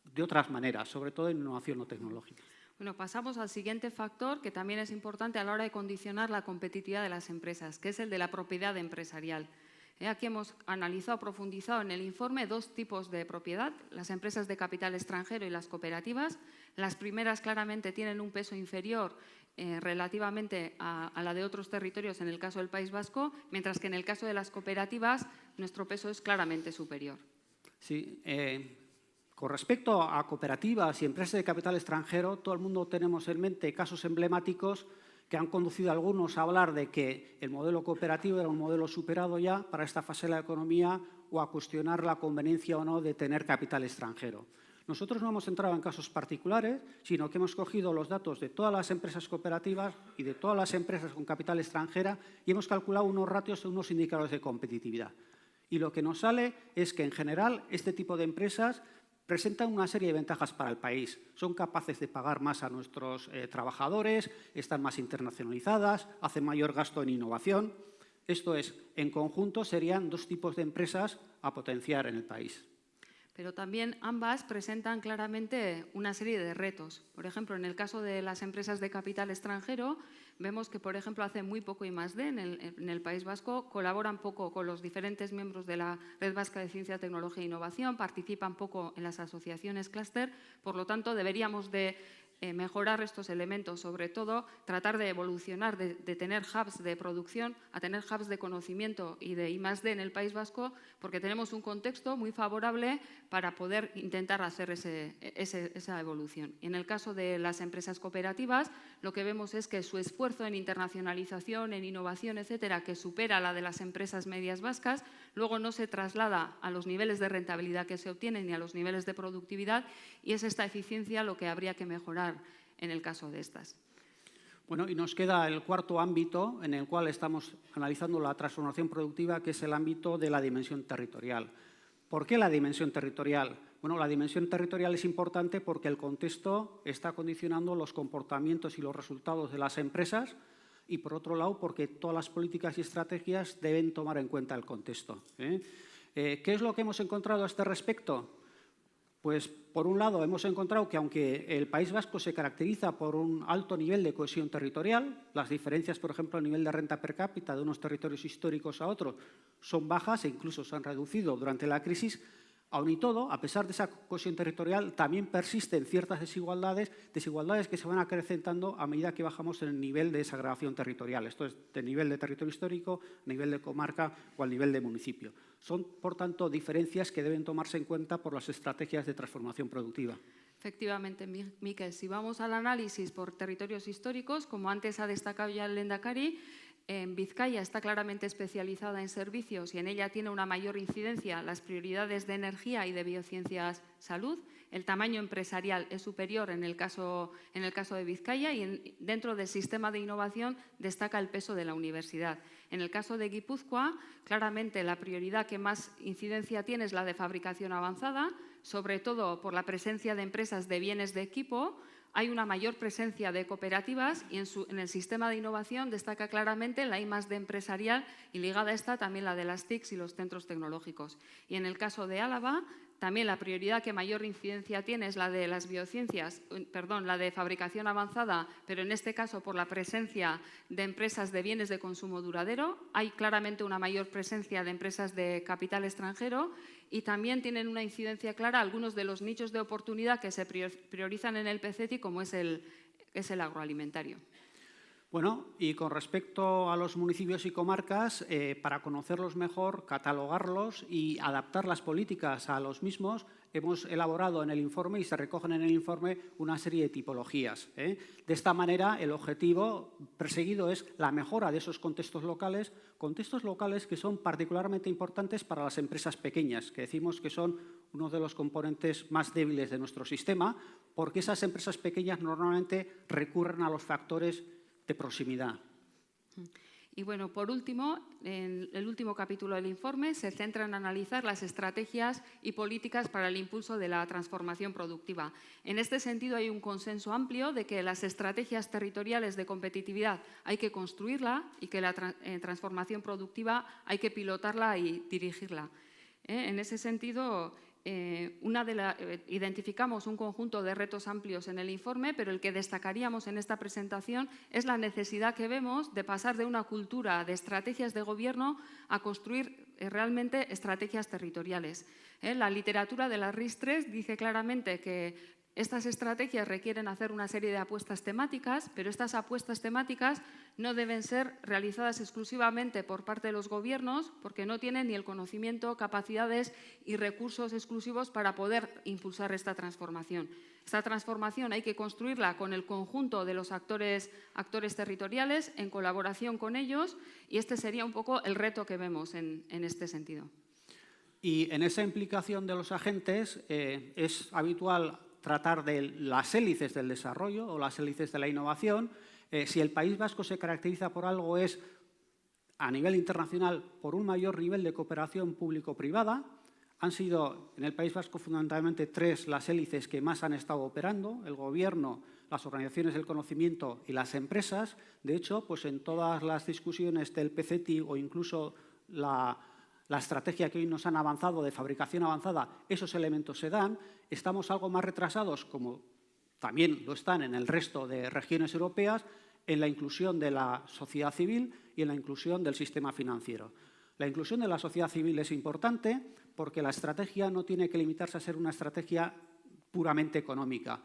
de otras maneras, sobre todo en innovación no tecnológica. Bueno, pasamos al siguiente factor que también es importante a la hora de condicionar la competitividad de las empresas, que es el de la propiedad empresarial. Aquí hemos analizado, profundizado en el informe dos tipos de propiedad, las empresas de capital extranjero y las cooperativas. Las primeras claramente tienen un peso inferior relativamente a la de otros territorios, en el caso del País Vasco, mientras que en el caso de las cooperativas nuestro peso es claramente superior. Sí, con respecto a cooperativas y empresas de capital extranjero, todo el mundo tenemos en mente casos emblemáticos que han conducido a algunos a hablar de que el modelo cooperativo era un modelo superado ya para esta fase de la economía o a cuestionar la conveniencia o no de tener capital extranjero. Nosotros no hemos entrado en casos particulares, sino que hemos cogido los datos de todas las empresas cooperativas y de todas las empresas con capital extranjera y hemos calculado unos ratios, unos indicadores de competitividad. Y lo que nos sale es que, en general, este tipo de empresas presentan una serie de ventajas para el país. Son capaces de pagar más a nuestros trabajadores, están más internacionalizadas, hacen mayor gasto en innovación. Esto es, en conjunto, serían dos tipos de empresas a potenciar en el país. Pero también ambas presentan claramente una serie de retos. Por ejemplo, en el caso de las empresas de capital extranjero, vemos que, por ejemplo, hace muy poco I+D en el País Vasco, colaboran poco con los diferentes miembros de la Red Vasca de Ciencia, Tecnología e Innovación, participan poco en las asociaciones clúster, por lo tanto, deberíamos de mejorar estos elementos, sobre todo tratar de evolucionar, de tener hubs de producción a tener hubs de conocimiento y de I+D en el País Vasco, porque tenemos un contexto muy favorable para poder intentar hacer esa evolución. En el caso de las empresas cooperativas, lo que vemos es que su esfuerzo en internacionalización, en innovación, etcétera, que supera la de las empresas medias vascas, luego no se traslada a los niveles de rentabilidad que se obtienen ni a los niveles de productividad, y es esta eficiencia lo que habría que mejorar en el caso de estas. Bueno, y nos queda el cuarto ámbito en el cual estamos analizando la transformación productiva, que es el ámbito de la dimensión territorial. ¿Por qué la dimensión territorial? Bueno, la dimensión territorial es importante porque el contexto está condicionando los comportamientos y los resultados de las empresas y, por otro lado, porque todas las políticas y estrategias deben tomar en cuenta el contexto. ¿Qué es lo que hemos encontrado a este respecto? Pues, por un lado, hemos encontrado que, aunque el País Vasco se caracteriza por un alto nivel de cohesión territorial, las diferencias, por ejemplo, a nivel de renta per cápita de unos territorios históricos a otros son bajas e incluso se han reducido durante la crisis. Aun y todo, a pesar de esa cohesión territorial, también persisten ciertas desigualdades que se van acrecentando a medida que bajamos en el nivel de desagregación territorial. Esto es, de nivel de territorio histórico, nivel de comarca o al nivel de municipio. Son, por tanto, diferencias que deben tomarse en cuenta por las estrategias de transformación productiva. Efectivamente, Miquel, si vamos al análisis por territorios históricos, como antes ha destacado ya el Lehendakari, en Vizcaya está claramente especializada en servicios y en ella tiene una mayor incidencia las prioridades de energía y de biociencias salud. El tamaño empresarial es superior en el caso de Vizcaya y dentro del sistema de innovación destaca el peso de la universidad. En el caso de Guipúzcoa, claramente la prioridad que más incidencia tiene es la de fabricación avanzada, sobre todo por la presencia de empresas de bienes de equipo. Hay una mayor presencia de cooperativas y en el sistema de innovación destaca claramente la I+D empresarial y ligada a esta también la de las TICs y los centros tecnológicos. Y en el caso de Álava, también la prioridad que mayor incidencia tiene es la de las biociencias, la de fabricación avanzada, pero en este caso por la presencia de empresas de bienes de consumo duradero. Hay claramente una mayor presencia de empresas de capital extranjero y también tienen una incidencia clara algunos de los nichos de oportunidad que se priorizan en el PCETI, como es el agroalimentario. Bueno, y con respecto a los municipios y comarcas, para conocerlos mejor, catalogarlos y adaptar las políticas a los mismos, hemos elaborado en el informe y se recogen en el informe una serie de tipologías. De esta manera, el objetivo perseguido es la mejora de esos contextos locales que son particularmente importantes para las empresas pequeñas, que decimos que son uno de los componentes más débiles de nuestro sistema, porque esas empresas pequeñas normalmente recurren a los factores de proximidad. Y bueno, por último, en el último capítulo del informe se centra en analizar las estrategias y políticas para el impulso de la transformación productiva. En este sentido, hay un consenso amplio de que las estrategias territoriales de competitividad hay que construirla y que la transformación productiva hay que pilotarla y dirigirla. En ese sentido, identificamos un conjunto de retos amplios en el informe, pero el que destacaríamos en esta presentación es la necesidad que vemos de pasar de una cultura de estrategias de gobierno a construir realmente estrategias territoriales. La literatura de las RIS3 dice claramente que estas estrategias requieren hacer una serie de apuestas temáticas, pero estas apuestas temáticas no deben ser realizadas exclusivamente por parte de los gobiernos porque no tienen ni el conocimiento, capacidades y recursos exclusivos para poder impulsar esta transformación. Esta transformación hay que construirla con el conjunto de los actores territoriales, en colaboración con ellos, y este sería un poco el reto que vemos en este sentido. Y en esa implicación de los agentes es habitual tratar de las hélices del desarrollo o las hélices de la innovación. Si el País Vasco se caracteriza por algo es, a nivel internacional, por un mayor nivel de cooperación público-privada. Han sido, en el País Vasco, fundamentalmente 3 las hélices que más han estado operando: el Gobierno, las organizaciones del conocimiento y las empresas. De hecho, pues en todas las discusiones del PCTI o incluso la estrategia que hoy nos han avanzado de fabricación avanzada, esos elementos se dan. Estamos algo más retrasados, como también lo están en el resto de regiones europeas, en la inclusión de la sociedad civil y en la inclusión del sistema financiero. La inclusión de la sociedad civil es importante porque la estrategia no tiene que limitarse a ser una estrategia puramente económica.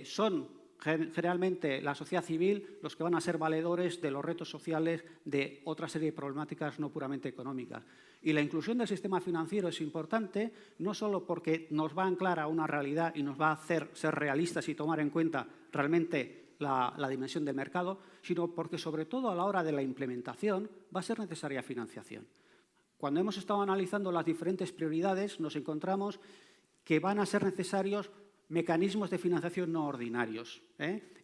Son generalmente la sociedad civil los que van a ser valedores de los retos sociales de otra serie de problemáticas no puramente económicas. Y la inclusión del sistema financiero es importante no solo porque nos va a anclar a una realidad y nos va a hacer ser realistas y tomar en cuenta realmente la dimensión del mercado, sino porque sobre todo a la hora de la implementación va a ser necesaria financiación. Cuando hemos estado analizando las diferentes prioridades nos encontramos que van a ser necesarios mecanismos de financiación no ordinarios.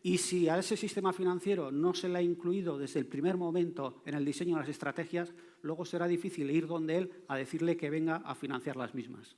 Y si a ese sistema financiero no se le ha incluido desde el primer momento en el diseño de las estrategias, luego será difícil ir donde él a decirle que venga a financiar las mismas.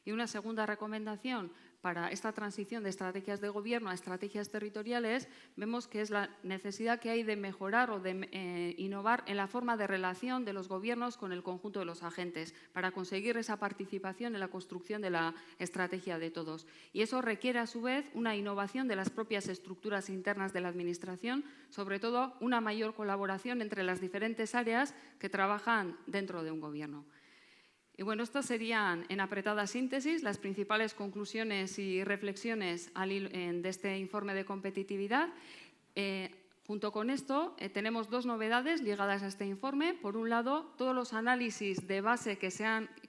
Y una segunda recomendación para esta transición de estrategias de gobierno a estrategias territoriales, vemos que es la necesidad que hay de mejorar o de innovar en la forma de relación de los gobiernos con el conjunto de los agentes para conseguir esa participación en la construcción de la estrategia de todos. Y eso requiere, a su vez, una innovación de las propias estructuras internas de la Administración, sobre todo una mayor colaboración entre las diferentes áreas que trabajan dentro de un gobierno. Y bueno, estas serían, en apretada síntesis, las principales conclusiones y reflexiones de este informe de competitividad. Junto con esto, tenemos 2 novedades ligadas a este informe. Por un lado, todos los análisis de base que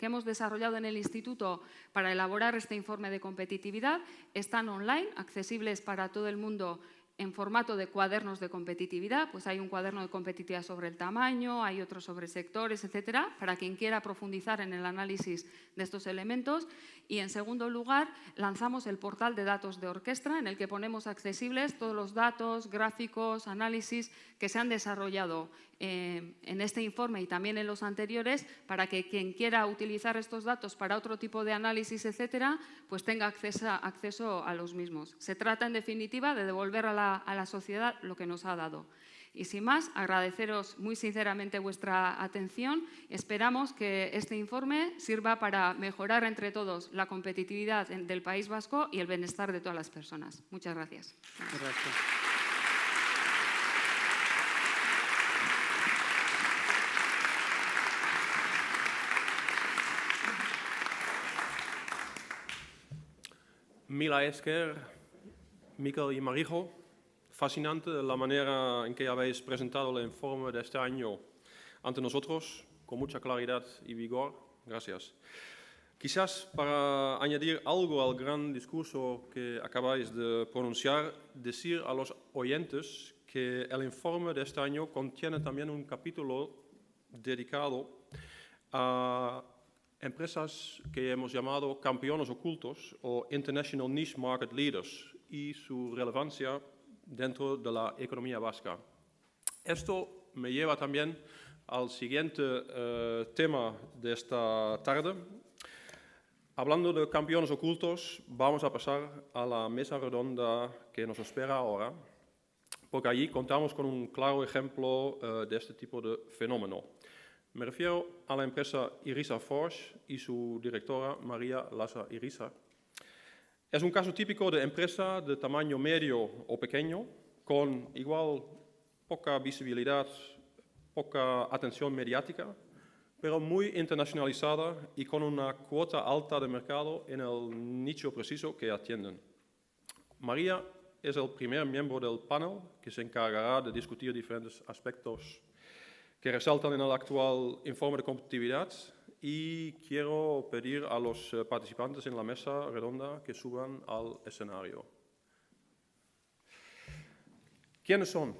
hemos desarrollado en el Instituto para elaborar este informe de competitividad están online, accesibles para todo el mundo en formato de cuadernos de competitividad. Pues hay un cuaderno de competitividad sobre el tamaño, hay otro sobre sectores, etcétera, para quien quiera profundizar en el análisis de estos elementos. Y, en segundo lugar, lanzamos el portal de datos de Orquestra, en el que ponemos accesibles todos los datos, gráficos, análisis que se han desarrollado en este informe y también en los anteriores, para que quien quiera utilizar estos datos para otro tipo de análisis, etcétera, pues tenga acceso a los mismos. Se trata, en definitiva, de devolver a la sociedad lo que nos ha dado. Y sin más, agradeceros muy sinceramente vuestra atención. Esperamos que este informe sirva para mejorar entre todos la competitividad del País Vasco y el bienestar de todas las personas. Muchas gracias. Gracias. Mila esker, Mikel y Marijo. Fascinante la manera en que habéis presentado el informe de este año ante nosotros, con mucha claridad y vigor. Gracias. Quizás para añadir algo al gran discurso que acabáis de pronunciar, decir a los oyentes que el informe de este año contiene también un capítulo dedicado a empresas que hemos llamado campeones ocultos o International Niche Market Leaders y su relevancia dentro de la economía vasca. Esto me lleva también al siguiente tema de esta tarde. Hablando de campeones ocultos, vamos a pasar a la mesa redonda que nos espera ahora, porque allí contamos con un claro ejemplo de este tipo de fenómeno. Me refiero a la empresa Irisa Forge y su directora María Lassa Irisa. Es un caso típico de empresa de tamaño medio o pequeño, con igual poca visibilidad, poca atención mediática, pero muy internacionalizada y con una cuota alta de mercado en el nicho preciso que atienden. María es el primer miembro del panel que se encargará de discutir diferentes aspectos que resaltan en el actual informe de competitividad, y quiero pedir a los participantes en la mesa redonda que suban al escenario. ¿Quiénes son?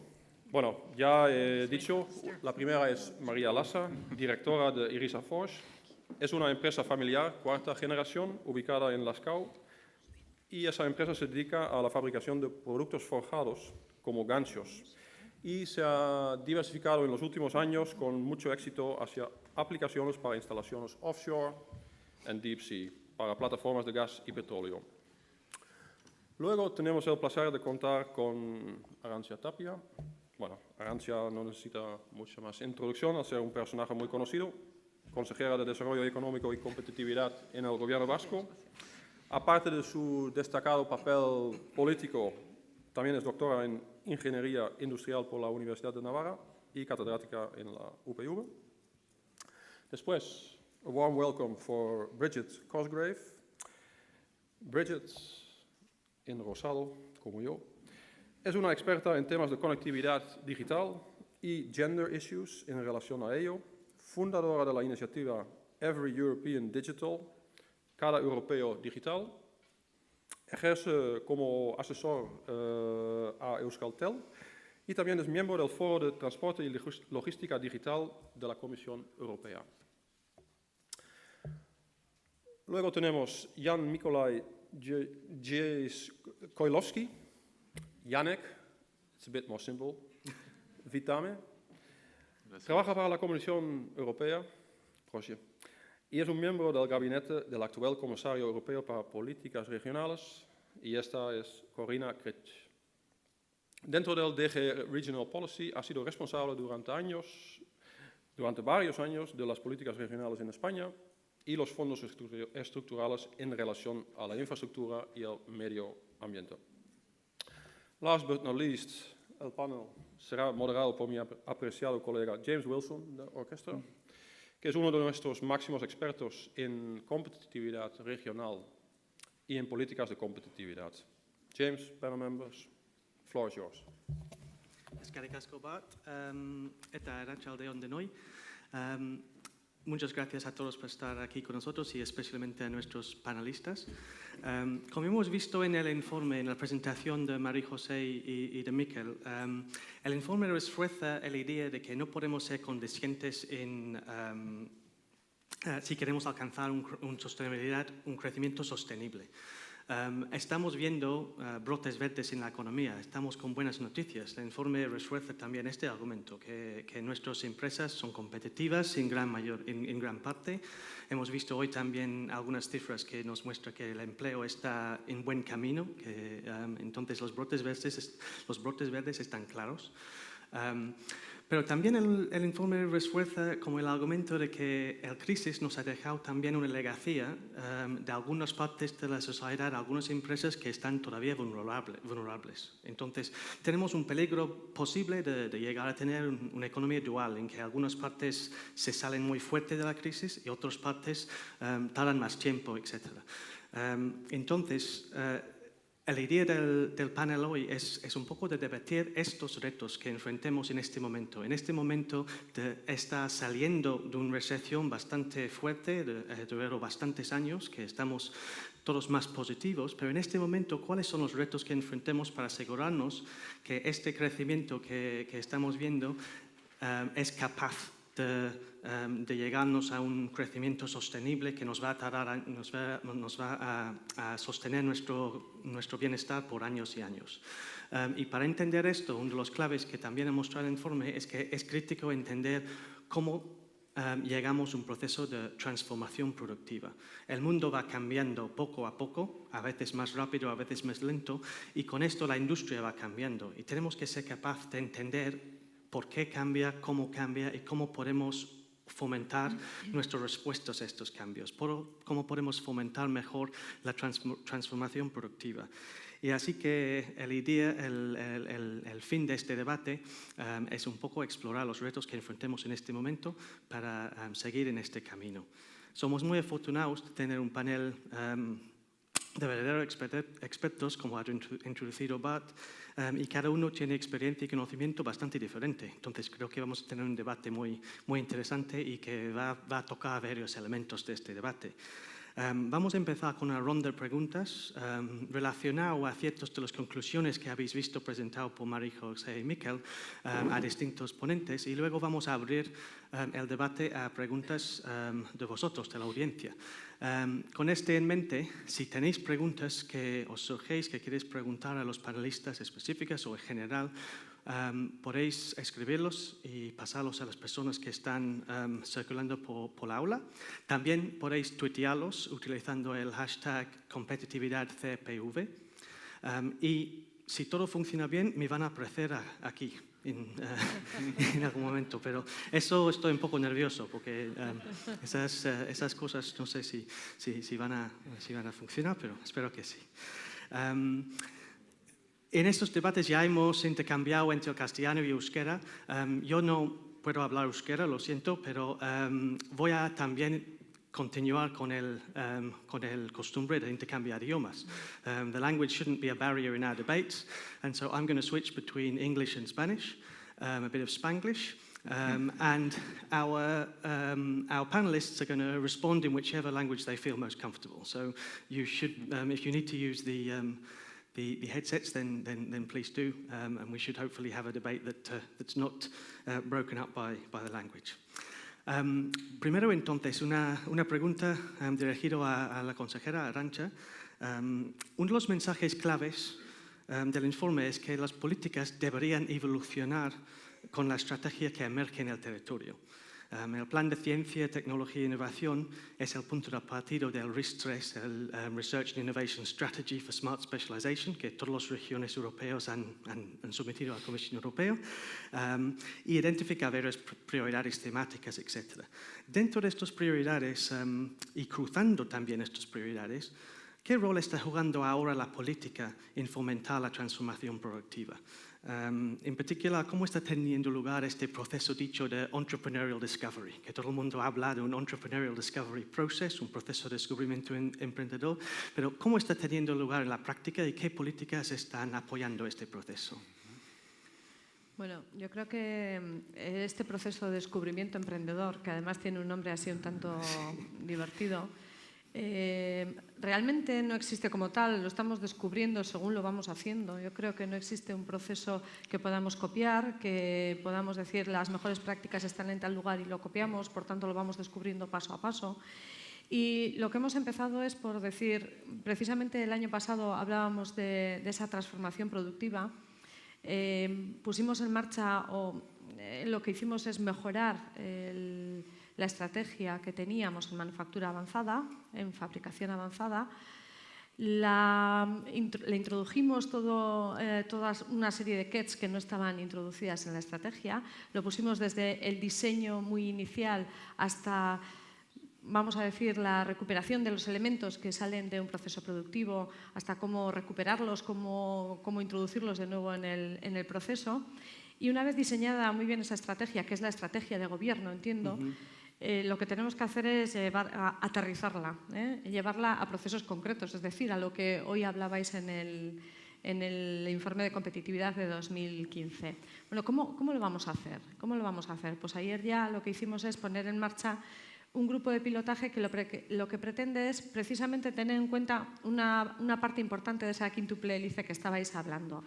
Bueno, ya he dicho, la primera es María Lassa, directora de Irisa Forge. Es una empresa familiar, cuarta generación, ubicada en Lascaux, y esa empresa se dedica a la fabricación de productos forjados, como ganchos, y se ha diversificado en los últimos años con mucho éxito hacia aplicaciones para instalaciones offshore en deep sea, para plataformas de gas y petróleo. Luego tenemos el placer de contar con Arantxa Tapia. Bueno, Arantxa no necesita mucha más introducción al ser un personaje muy conocido, consejera de Desarrollo Económico y Competitividad en el Gobierno vasco. Aparte de su destacado papel político, también es doctora en Ingeniería Industrial por la Universidad de Navarra y catedrática en la UPV. Después, a warm welcome for Bridget Cosgrave. Bridget, en rosado, como yo, es una experta en temas de conectividad digital y gender issues en relación a ello, fundadora de la iniciativa Every European Digital, Cada Europeo Digital. Ejerce como asesor a Euskaltel y también es miembro del Foro de Transporte y Logística Digital de la Comisión Europea. Luego tenemos Jan Mikolaj Jezkojlovski. Janek, it's a bit more simple. Vitame. Trabaja para la Comisión Europea. Proszę. Y es un miembro del gabinete del actual comisario europeo para políticas regionales, y esta es Corina Kretsch. Dentro del DG Regional Policy ha sido responsable durante varios años de las políticas regionales en España y los fondos estructurales en relación a la infraestructura y el medio ambiente. Last but not least, el panel será moderado por mi apreciado colega James Wilson de Orchestra, que es uno de nuestros máximos expertos en competitividad regional y en políticas de competitividad. James, panel members, floor is yours. Eskerrik asko bat, eta arratsalde on denoi. Muchas gracias a todos por estar aquí con nosotros y especialmente a nuestros panelistas. Como hemos visto en el informe, en la presentación de María José y de Miquel, el informe refuerza la idea de que no podemos ser condescendientes si queremos alcanzar un crecimiento sostenible. Estamos viendo brotes verdes en la economía, estamos con buenas noticias. El informe refuerza también este argumento, que nuestras empresas son competitivas en gran parte. Hemos visto hoy también algunas cifras que nos muestran que el empleo está en buen camino, entonces los brotes verdes están claros. Pero también el informe refuerza como el argumento de que la crisis nos ha dejado también una legacía de algunas partes de la sociedad, algunas empresas que están todavía vulnerables. Entonces, tenemos un peligro posible de llegar a tener una economía dual, en que algunas partes se salen muy fuerte de la crisis y otras partes tardan más tiempo, etc. Entonces, la idea del panel hoy es un poco de debatir estos retos que enfrentemos en este momento. En este momento está saliendo de una recesión bastante fuerte, de bastantes años, que estamos todos más positivos, pero en este momento, ¿cuáles son los retos que enfrentemos para asegurarnos que este crecimiento que estamos viendo es capaz de llegarnos a un crecimiento sostenible que nos va a sostener nuestro bienestar por años y años? Y para entender esto, uno de los claves que también ha mostrado el informe es que es crítico entender cómo llegamos a un proceso de transformación productiva. El mundo va cambiando poco a poco, a veces más rápido, a veces más lento, y con esto la industria va cambiando. Y tenemos que ser capaces de entender por qué cambia y cómo podemos fomentar nuestras respuestas a estos cambios, cómo podemos fomentar mejor la transformación productiva. Y así que el fin de este debate es un poco explorar los retos que enfrentemos en este momento para seguir en este camino. Somos muy afortunados de tener un panel de verdaderos expertos, como ha introducido Bart, y cada uno tiene experiencia y conocimiento bastante diferente. Entonces creo que vamos a tener un debate muy interesante y que va a tocar varios elementos de este debate. Vamos a empezar con una ronda de preguntas relacionadas a ciertas de las conclusiones que habéis visto presentado por María José y Miquel a distintos ponentes, y luego vamos a abrir el debate a preguntas de vosotros, de la audiencia. Con esto en mente, si tenéis preguntas que os surgéis, que queréis preguntar a los panelistas específicas o en general, podéis escribirlos y pasarlos a las personas que están circulando por la aula. También podéis tuitearlos utilizando el hashtag competitividadcpv. Y si todo funciona bien, me van a aparecer aquí en algún momento, pero eso estoy un poco nervioso porque esas cosas no sé si van a funcionar, pero espero que sí. En estos debates ya hemos intercambiado entre el castellano y euskera. Yo no puedo hablar euskera, lo siento, pero voy a también continuar con el costumbre de intercambiar idiomas. The language shouldn't be a barrier in our debates, and so I'm going to switch between English and Spanish, a bit of Spanglish, and our panelists are going to respond in whichever language they feel most comfortable. So you should, if you need to use the headsets, then please do, and we should hopefully have a debate that's not broken up by the language. Primero, entonces, una pregunta dirigida a la consejera Arantxa. Uno de los mensajes claves del informe es que las políticas deberían evolucionar con la estrategia que emerge en el territorio. El Plan de Ciencia, Tecnología e Innovación es el punto de partida del RIS3, el Research and Innovation Strategy for Smart Specialization, que todas las regiones europeas han sometido a la Comisión Europea, y identifica varias prioridades temáticas, etc. Dentro de estas prioridades, y cruzando también estas prioridades, ¿qué rol está jugando ahora la política en fomentar la transformación productiva? En particular, ¿cómo está teniendo lugar este proceso dicho de entrepreneurial discovery? Que todo el mundo habla de un entrepreneurial discovery process, un proceso de descubrimiento emprendedor, pero ¿cómo está teniendo lugar en la práctica y qué políticas están apoyando este proceso? Bueno, yo creo que este proceso de descubrimiento emprendedor, que además tiene un nombre así un tanto divertido, realmente no existe como tal, lo estamos descubriendo según lo vamos haciendo. Yo creo que no existe un proceso que podamos copiar, que podamos decir las mejores prácticas están en tal lugar y lo copiamos, por tanto lo vamos descubriendo paso a paso. Y lo que hemos empezado es por decir, precisamente el año pasado hablábamos de esa transformación productiva, pusimos en marcha, o lo que hicimos es mejorar la estrategia que teníamos en manufactura avanzada, en fabricación avanzada. Le introdujimos toda una serie de kits que no estaban introducidas en la estrategia. Lo pusimos desde el diseño muy inicial hasta, vamos a decir, la recuperación de los elementos que salen de un proceso productivo, hasta cómo recuperarlos, cómo introducirlos de nuevo en el proceso. Y una vez diseñada muy bien esa estrategia, que es la estrategia de gobierno, entiendo, lo que tenemos que hacer es aterrizarla, llevarla a procesos concretos, es decir, a lo que hoy hablabais en el informe de competitividad de 2015. Bueno, ¿cómo lo vamos a hacer? ¿Cómo lo vamos a hacer? Pues ayer ya lo que hicimos es poner en marcha un grupo de pilotaje que lo que pretende es precisamente tener en cuenta una parte importante de esa quíntuple hélice que estabais hablando.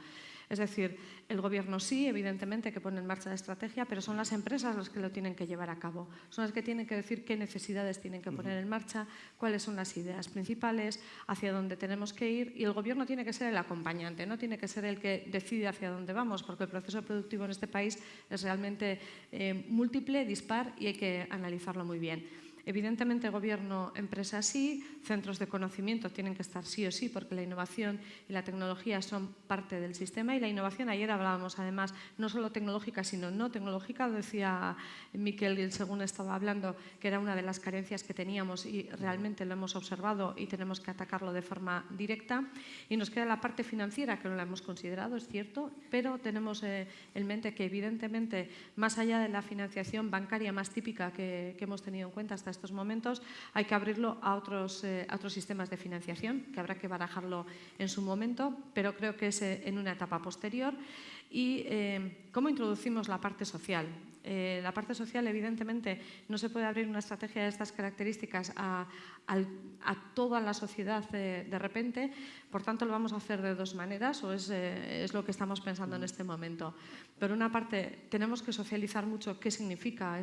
Es decir, el Gobierno sí, evidentemente, que pone en marcha la estrategia, pero son las empresas las que lo tienen que llevar a cabo. Son las que tienen que decir qué necesidades tienen que poner en marcha, cuáles son las ideas principales, hacia dónde tenemos que ir, y el Gobierno tiene que ser el acompañante, no tiene que ser el que decide hacia dónde vamos, porque el proceso productivo en este país es realmente múltiple, dispar, y hay que analizarlo muy bien. Evidentemente, gobierno, empresa sí, centros de conocimiento tienen que estar sí o sí, porque la innovación y la tecnología son parte del sistema, y la innovación, ayer hablábamos además, no solo tecnológica, sino no tecnológica, decía Miquel según estaba hablando, que era una de las carencias que teníamos y realmente lo hemos observado y tenemos que atacarlo de forma directa. Y nos queda la parte financiera, que no la hemos considerado, es cierto, pero tenemos en mente que evidentemente, más allá de la financiación bancaria más típica que hemos tenido en cuenta hasta estos momentos, hay que abrirlo a otros sistemas de financiación, que habrá que barajarlo en su momento, pero creo que es en una etapa posterior. Y ¿cómo introducimos la parte social? La parte social, evidentemente, no se puede abrir una estrategia de estas características a toda la sociedad de repente. Por tanto, lo vamos a hacer de dos maneras, o es lo que estamos pensando en este momento. Por una parte, tenemos que socializar mucho qué significa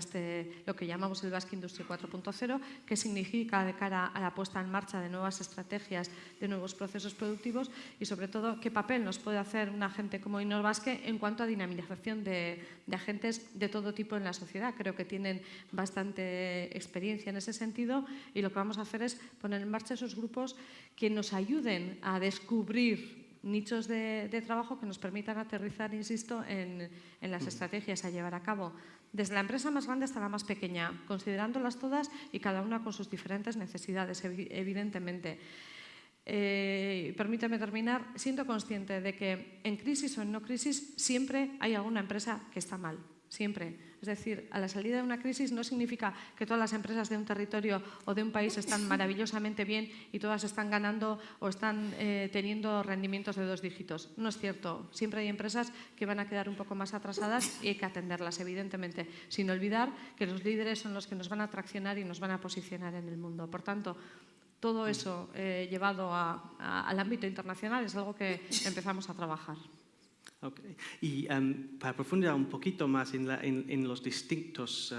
lo que llamamos el Basque Industry 4.0, qué significa de cara a la puesta en marcha de nuevas estrategias, de nuevos procesos productivos, y sobre todo qué papel nos puede hacer un agente como Innobasque en cuanto a dinamización de agentes de todo tipo en la sociedad. Creo que tienen bastante experiencia en ese sentido, y lo que vamos a hacer es poner en marcha esos grupos que nos ayuden a descubrir nichos de trabajo que nos permitan aterrizar, insisto, en las estrategias a llevar a cabo. Desde la empresa más grande hasta la más pequeña, considerándolas todas y cada una con sus diferentes necesidades, evidentemente. Permítame terminar siendo consciente de que en crisis o en no crisis siempre hay alguna empresa que está mal, siempre. Es decir, a la salida de una crisis no significa que todas las empresas de un territorio o de un país están maravillosamente bien y todas están ganando o están teniendo rendimientos de 2 dígitos. No es cierto. Siempre hay empresas que van a quedar un poco más atrasadas y hay que atenderlas, evidentemente, sin olvidar que los líderes son los que nos van a traccionar y nos van a posicionar en el mundo. Por tanto, todo eso llevado al ámbito internacional es algo que empezamos a trabajar. Okay. Y para profundizar un poquito más en los distintos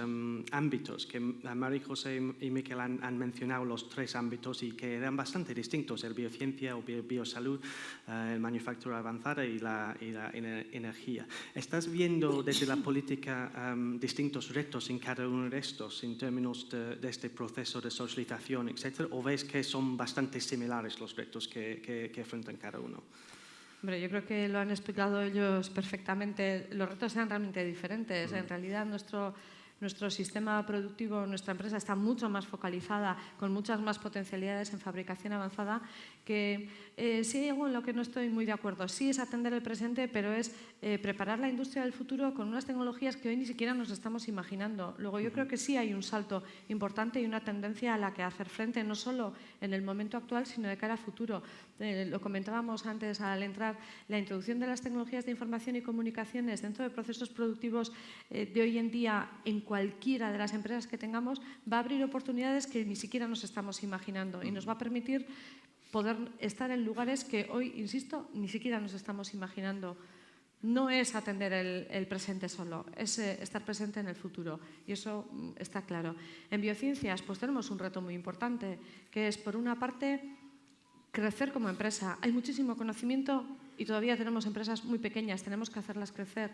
ámbitos, que María José y Miquel han mencionado los 3 ámbitos y que eran bastante distintos, el biociencia o biosalud, el manufactura avanzada y la energía. ¿Estás viendo desde la política distintos retos en cada uno de estos en términos de este proceso de socialización, etcétera? ¿O ves que son bastante similares los retos que afrontan cada uno? Hombre, yo creo que lo han explicado ellos perfectamente. Los retos eran realmente diferentes. En realidad, nuestro sistema productivo, nuestra empresa está mucho más focalizada, con muchas más potencialidades en fabricación avanzada, que sí hay algo en lo que no estoy muy de acuerdo. Sí es atender el presente, pero es preparar la industria del futuro con unas tecnologías que hoy ni siquiera nos estamos imaginando. Luego, yo creo que sí hay un salto importante y una tendencia a la que hacer frente, no solo en el momento actual, sino de cara a futuro. Lo comentábamos antes al entrar, la introducción de las tecnologías de información y comunicaciones dentro de procesos productivos de hoy en día en cualquiera de las empresas que tengamos va a abrir oportunidades que ni siquiera nos estamos imaginando y nos va a permitir poder estar en lugares que hoy, insisto, ni siquiera nos estamos imaginando. No es atender el presente solo, es estar presente en el futuro, y eso está claro. En biociencias pues tenemos un reto muy importante, que es, por una parte, crecer como empresa. Hay muchísimo conocimiento y todavía tenemos empresas muy pequeñas, tenemos que hacerlas crecer.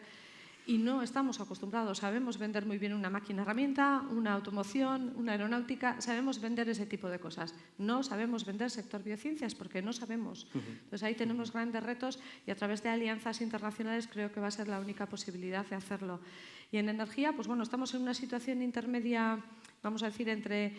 Y no estamos acostumbrados, sabemos vender muy bien una máquina herramienta, una automoción, una aeronáutica, sabemos vender ese tipo de cosas. No sabemos vender sector biociencias porque no sabemos. Entonces ahí tenemos grandes retos y a través de alianzas internacionales creo que va a ser la única posibilidad de hacerlo. Y en energía, pues bueno, estamos en una situación intermedia, vamos a decir, entre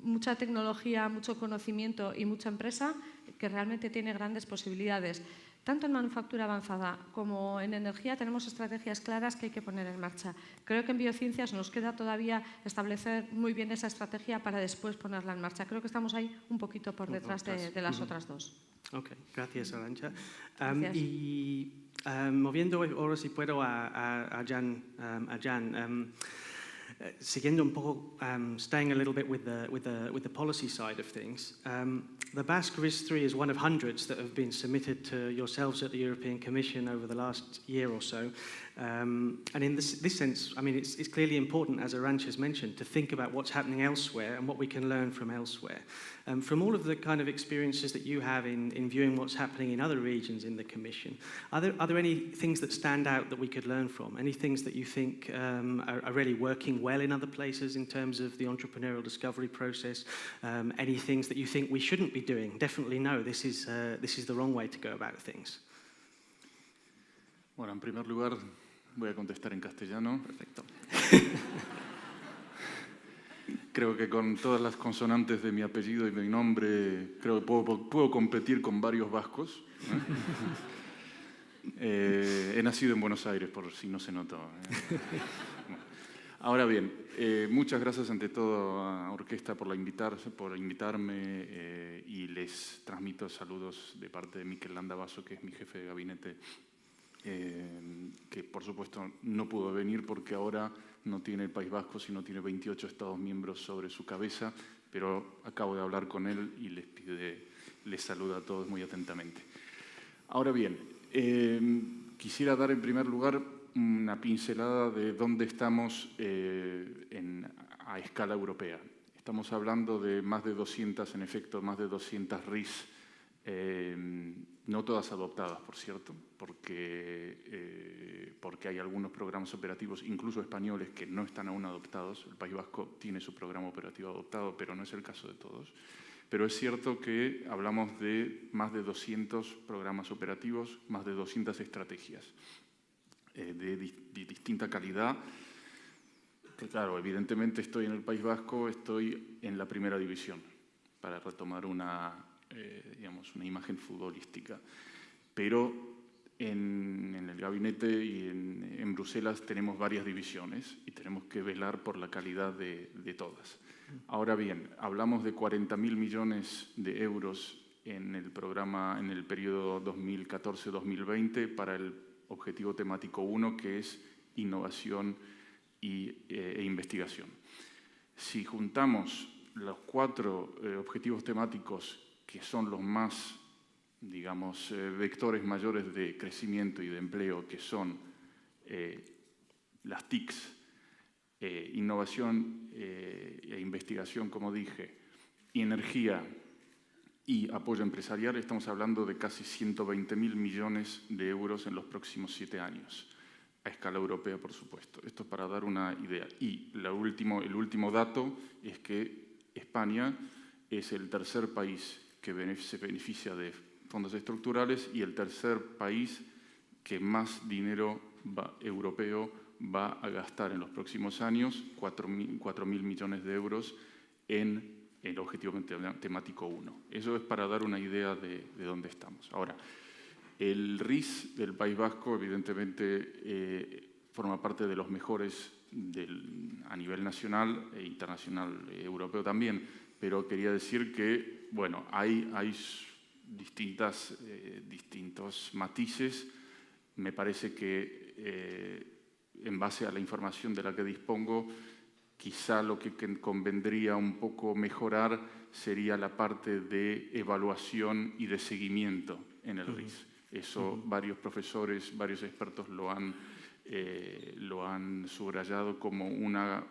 mucha tecnología, mucho conocimiento y mucha empresa que realmente tiene grandes posibilidades. Tanto en manufactura avanzada como en energía tenemos estrategias claras que hay que poner en marcha. Creo que en biociencias nos queda todavía establecer muy bien esa estrategia para después ponerla en marcha. Creo que estamos ahí un poquito por detrás de las otras dos. Ok, gracias, Arantxa. Gracias. Y moviendo ahora, si puedo, a Jan. Siguiendo un poco, staying a little bit with the policy side of things, the Basque RIS3 is one of hundreds that have been submitted to yourselves at the European Commission over the last year or so. And in this sense, I mean, it's clearly important, as Arantxa has mentioned, to think about what's happening elsewhere and what we can learn from elsewhere. From all of the kind of experiences that you have in viewing what's happening in other regions in the Commission, are there any things that stand out that we could learn from? Any things that you think are really working working well in other places in terms of the entrepreneurial discovery process? Any things that you think we shouldn't be doing? Definitely no, this is the wrong way to go about things. Bueno, en primer lugar, voy a contestar en castellano. Perfecto. Creo que con todas las consonantes de mi apellido y mi nombre, creo que puedo competir con varios vascos. He nacido en Buenos Aires, por si no se notó. Bueno. Ahora bien, muchas gracias ante todo a Orquesta por invitarme y les transmito saludos de parte de Mikel Landavaso, que es mi jefe de gabinete, que por supuesto no pudo venir porque ahora no tiene el País Vasco, sino tiene 28 Estados miembros sobre su cabeza, pero acabo de hablar con él y les saluda a todos muy atentamente. Ahora bien, quisiera dar en primer lugar una pincelada de dónde estamos a escala europea. Estamos hablando de más de 200, en efecto, más de 200 RIS, no todas adoptadas, por cierto, porque hay algunos programas operativos, incluso españoles, que no están aún adoptados. El País Vasco tiene su programa operativo adoptado, pero no es el caso de todos. Pero es cierto que hablamos de más de 200 programas operativos, más de 200 estrategias de distinta calidad. Que, claro, evidentemente estoy en el País Vasco, estoy en la primera división, para retomar una imagen futbolística. Pero en el gabinete y en Bruselas tenemos varias divisiones y tenemos que velar por la calidad de todas. Ahora bien, hablamos de 40.000 millones de euros en el programa, en el periodo 2014-2020 para el objetivo temático 1, que es innovación e investigación. Si juntamos los 4 objetivos temáticos que son los más, digamos, vectores mayores de crecimiento y de empleo, que son las TICs, innovación e investigación, como dije, y energía y apoyo empresarial, estamos hablando de casi 120.000 millones de euros en los próximos 7 años, a escala europea, por supuesto. Esto es para dar una idea. Y el último dato es que España es el tercer país que se beneficia de fondos estructurales y el tercer país que más dinero europeo va a gastar en los próximos años, 4.000 millones de euros en el objetivo temático 1. Eso es para dar una idea de dónde estamos. Ahora, el RIS del País Vasco, evidentemente, forma parte de los mejores a nivel nacional e internacional, europeo también, pero quería decir que, bueno, hay distintos matices. Me parece que en base a la información de la que dispongo, quizá lo que convendría un poco mejorar sería la parte de evaluación y de seguimiento en el RIS. Eso varios profesores, varios expertos lo han subrayado como una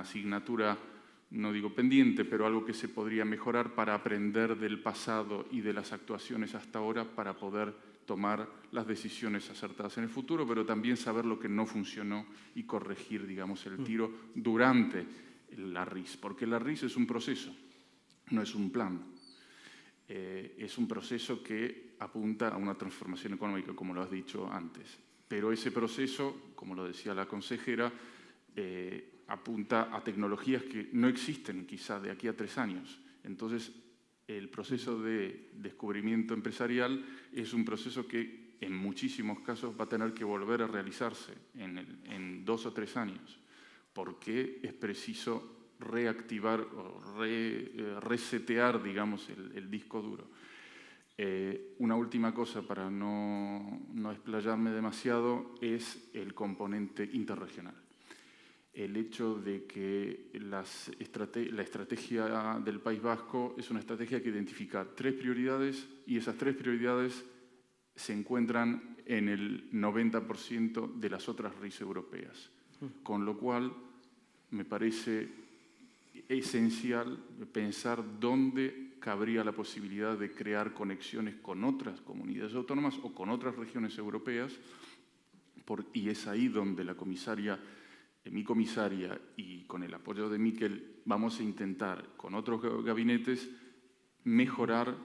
asignatura, no digo pendiente, pero algo que se podría mejorar para aprender del pasado y de las actuaciones hasta ahora para poder tomar las decisiones acertadas en el futuro, pero también saber lo que no funcionó y corregir, digamos, el tiro durante la RIS. Porque la RIS es un proceso, no es un plan. Es un proceso que apunta a una transformación económica, como lo has dicho antes. Pero ese proceso, como lo decía la consejera, apunta a tecnologías que no existen quizá de aquí a 3 años. Entonces, el proceso de descubrimiento empresarial es un proceso que en muchísimos casos va a tener que volver a realizarse en 2 o 3 años, porque es preciso reactivar o resetear, digamos, el disco duro. Una última cosa, para no explayarme demasiado, es el componente interregional. El hecho de que la estrategia del País Vasco es una estrategia que identifica 3 prioridades y esas 3 prioridades se encuentran en el 90% de las otras RIS europeas. Con lo cual, me parece esencial pensar dónde cabría la posibilidad de crear conexiones con otras comunidades autónomas o con otras regiones europeas, y es ahí donde la comisaria mi comisaria y con el apoyo de Miquel vamos a intentar con otros gabinetes mejorar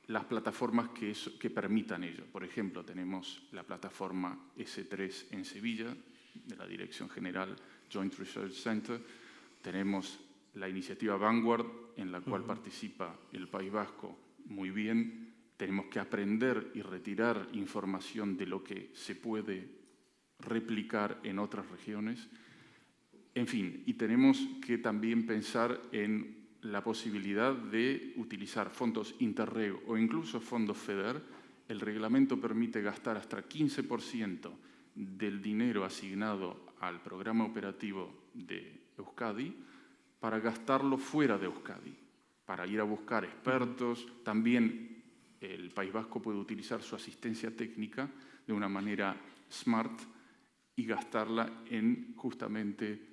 las plataformas que permitan ello. Por ejemplo, tenemos la plataforma S3 en Sevilla, de la Dirección General Joint Research Center. Tenemos la iniciativa Vanguard, en la cual participa el País Vasco muy bien. Tenemos que aprender y retirar información de lo que se puede replicar en otras regiones. En fin, y tenemos que también pensar en la posibilidad de utilizar fondos Interreg o incluso fondos FEDER. El reglamento permite gastar hasta 15% del dinero asignado al programa operativo de Euskadi para gastarlo fuera de Euskadi, para ir a buscar expertos. También el País Vasco puede utilizar su asistencia técnica de una manera smart y gastarla en justamente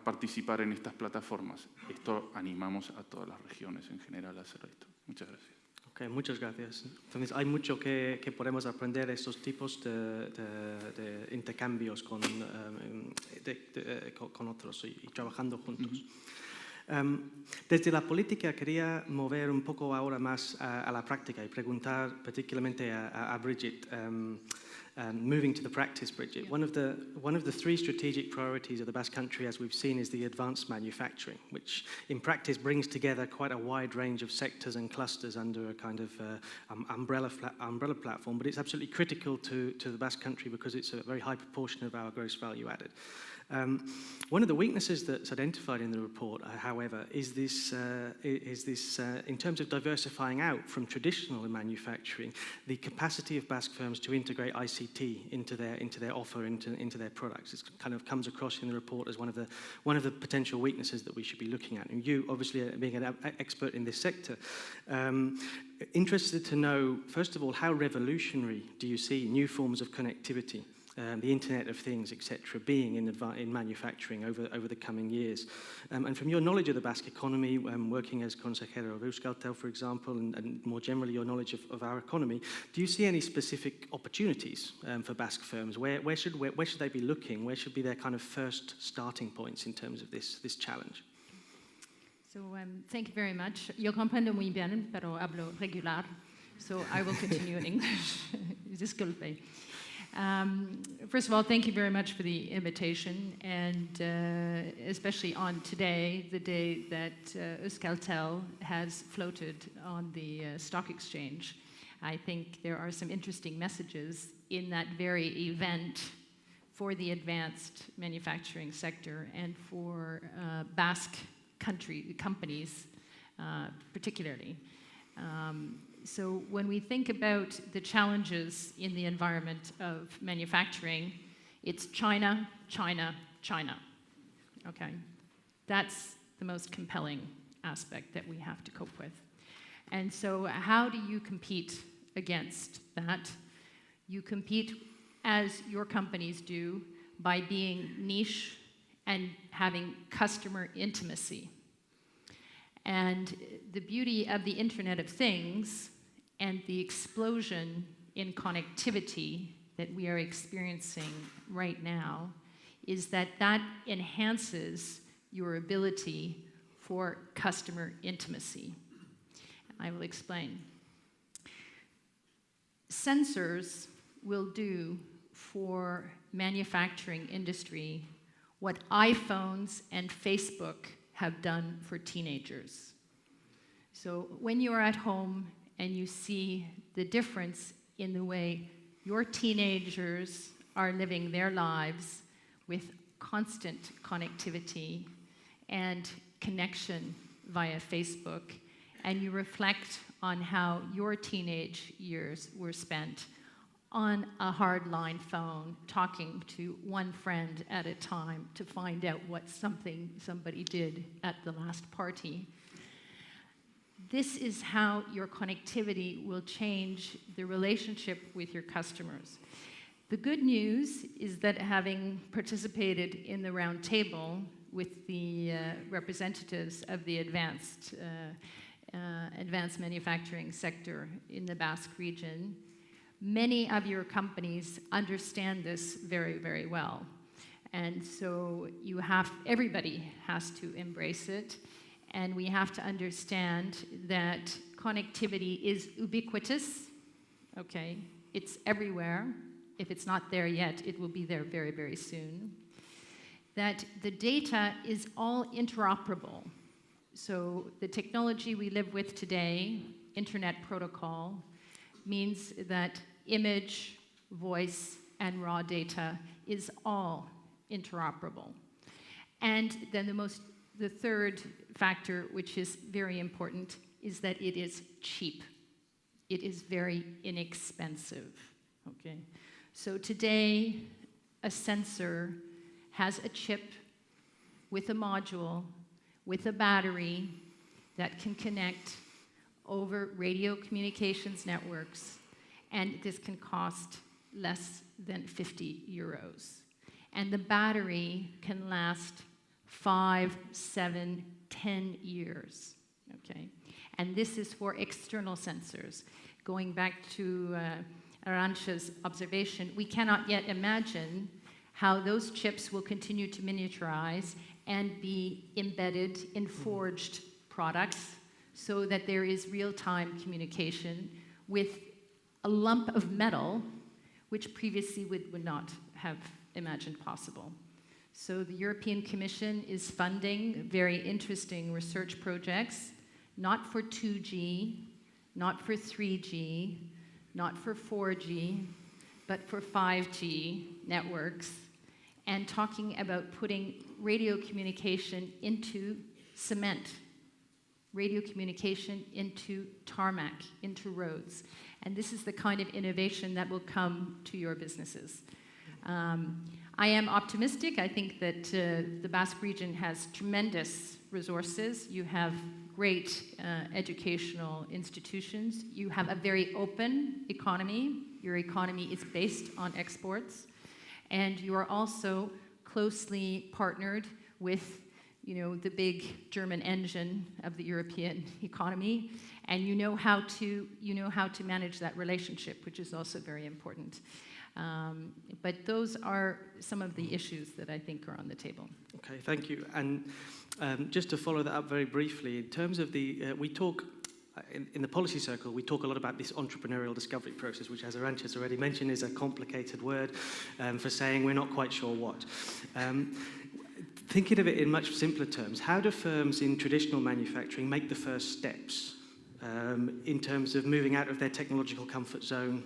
participar en estas plataformas. Esto animamos a todas las regiones en general a hacer esto. Muchas gracias. Ok, muchas gracias. Entonces, hay mucho que podemos aprender de estos tipos de intercambios con otros y trabajando juntos. Desde la política quería mover un poco ahora más a la práctica y preguntar particularmente a Bridget. Moving to the practice, Bridget, Yeah. one of the three strategic priorities of the Basque Country, as we've seen, is the advanced manufacturing, which in practice brings together quite a wide range of sectors and clusters under a kind of umbrella platform. But it's absolutely critical to the Basque Country because it's a very high proportion of our gross value added. One of the weaknesses that's identified in the report, however, is this in terms of diversifying out from traditional manufacturing, the capacity of Basque firms to integrate ICT into their offer, into their products. It kind of comes across in the report as one of the potential weaknesses that we should be looking at. And you, obviously, being an expert in this sector, interested to know, first of all, how revolutionary do you see new forms of connectivity, the Internet of Things, etc., being in manufacturing over the coming years? And from your knowledge of the Basque economy, working as consejero of Euskaltel, for example, and more generally your knowledge of our economy, do you see any specific opportunities for Basque firms? Where should they be looking? Where should be their kind of first starting points in terms of this challenge? So thank you very much. Yo comprendo muy bien, pero hablo regular, so I will continue in English. Disculpe. First of all, thank you very much for the invitation, and especially on today, the day that Euskaltel has floated on the stock exchange. I think there are some interesting messages in that very event for the advanced manufacturing sector and for Basque companies particularly. So when we think about the challenges in the environment of manufacturing, it's China, China, China. Okay? That's the most compelling aspect that we have to cope with. And so how do you compete against that? You compete, as your companies do, by being niche and having customer intimacy. And the beauty of the Internet of Things and the explosion in connectivity that we are experiencing right now is that that enhances your ability for customer intimacy. I will explain. Sensors will do for manufacturing industry what iPhones and Facebook have done for teenagers. So when you are at home and you see the difference in the way your teenagers are living their lives with constant connectivity and connection via Facebook, and you reflect on how your teenage years were spent on a hardline phone, talking to one friend at a time to find out what somebody did at the last party. This is how your connectivity will change the relationship with your customers. The good news is that having participated in the round table with the representatives of the advanced manufacturing sector in the Basque region, many of your companies understand this very, very well. And so everybody has to embrace it. And we have to understand that connectivity is ubiquitous, okay? It's everywhere. If it's not there yet, it will be there very, very soon. That the data is all interoperable. So the technology we live with today, Internet Protocol, means that image, voice, and raw data is all interoperable. And then the third factor, which is very important, is that it is cheap. It is very inexpensive, okay? So today, a sensor has a chip with a module, with a battery that can connect over radio communications networks, and this can cost less than 50 euros. And the battery can last 5, 7, 10 years, okay? And this is for external sensors. Going back to Arantxa's observation, we cannot yet imagine how those chips will continue to miniaturize and be embedded in forged products so that there is real-time communication with a lump of metal, which previously would not have imagined possible. So the European Commission is funding very interesting research projects, not for 2G, not for 3G, not for 4G, but for 5G networks, and talking about putting radio communication into cement, radio communication into tarmac, into roads. And this is the kind of innovation that will come to your businesses. I am optimistic. I think that the Basque region has tremendous resources. You have great educational institutions. You have a very open economy. Your economy is based on exports. And you are also closely partnered with, the big German engine of the European economy, and you know how to manage that relationship, which is also very important. But those are some of the issues that I think are on the table. Okay, thank you. And just to follow that up very briefly, in terms of we talk, in the policy circle, we talk a lot about this entrepreneurial discovery process, which, as Arantxa has already mentioned, is a complicated word for saying we're not quite sure what. Thinking of it in much simpler terms, how do firms in traditional manufacturing make the first steps in terms of moving out of their technological comfort zone,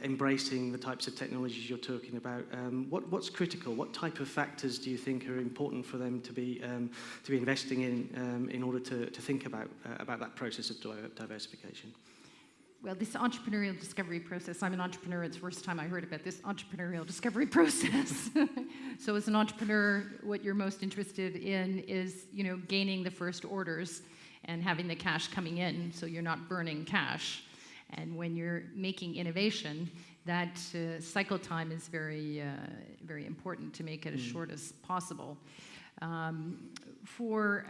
embracing the types of technologies you're talking about? What's critical? What type of factors do you think are important for them to be investing in order to think about that process of diversification? Well, this entrepreneurial discovery process, I'm an entrepreneur. It's the first time I heard about this entrepreneurial discovery process. So as an entrepreneur, what you're most interested in is, gaining the first orders and having the cash coming in, so you're not burning cash. And when you're making innovation, that cycle time is very, very important to make it as short as possible. For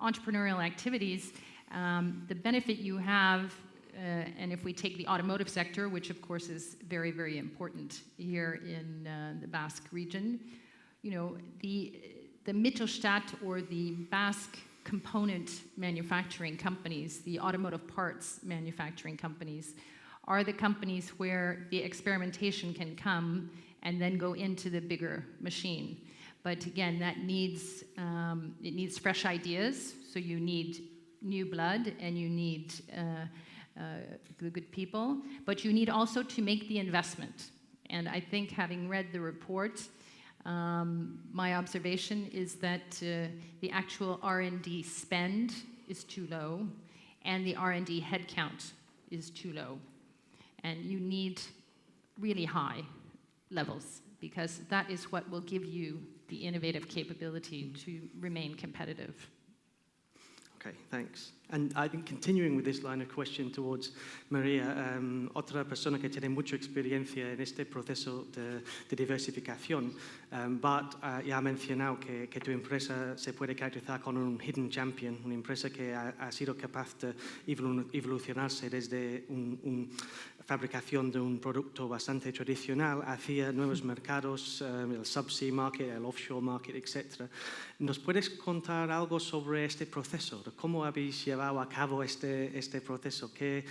entrepreneurial activities, the benefit you have, and if we take the automotive sector, which of course is very, very important here in the Basque region, the Mittelstand, or the Basque component manufacturing companies, the automotive parts manufacturing companies, are the companies where the experimentation can come and then go into the bigger machine. But again, that needs it needs fresh ideas. So you need new blood, and you need the good people, but you need also to make the investment. And I think, having read the report, my observation is that the actual R&D spend is too low, and the R&D headcount is too low. And you need really high levels, because that is what will give you the innovative capability to remain competitive. Okay, thanks. And I think, continuing with this line of question towards María, otra persona que tiene mucha experiencia en este proceso de diversificación, but ya ha mencionado que tu empresa se puede caracterizar como un hidden champion, una empresa que ha sido capaz de evolucionarse desde un fabricación de un producto bastante tradicional hacia nuevos mercados, el subsea market, el offshore market, etc. ¿Nos puedes contar algo sobre este proceso? ¿Cómo habéis llevado a cabo este proceso? ¿Qué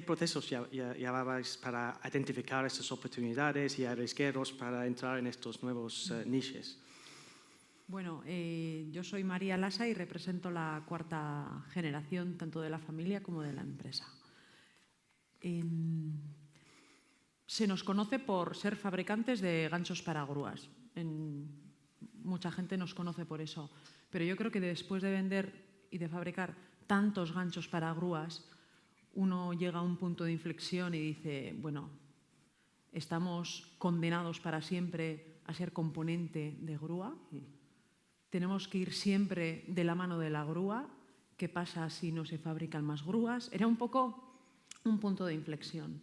procesos llevabais para identificar estas oportunidades y arriesgueros para entrar en estos nuevos nichos? Bueno, yo soy María Lasa y represento la cuarta generación tanto de la familia como de la empresa. Se nos conoce por ser fabricantes de ganchos para grúas. Mucha gente nos conoce por eso. Pero yo creo que después de vender y de fabricar tantos ganchos para grúas, uno llega a un punto de inflexión y dice, bueno, estamos condenados para siempre a ser componente de grúa. Tenemos que ir siempre de la mano de la grúa. ¿Qué pasa si no se fabrican más grúas? Era un poco un punto de inflexión.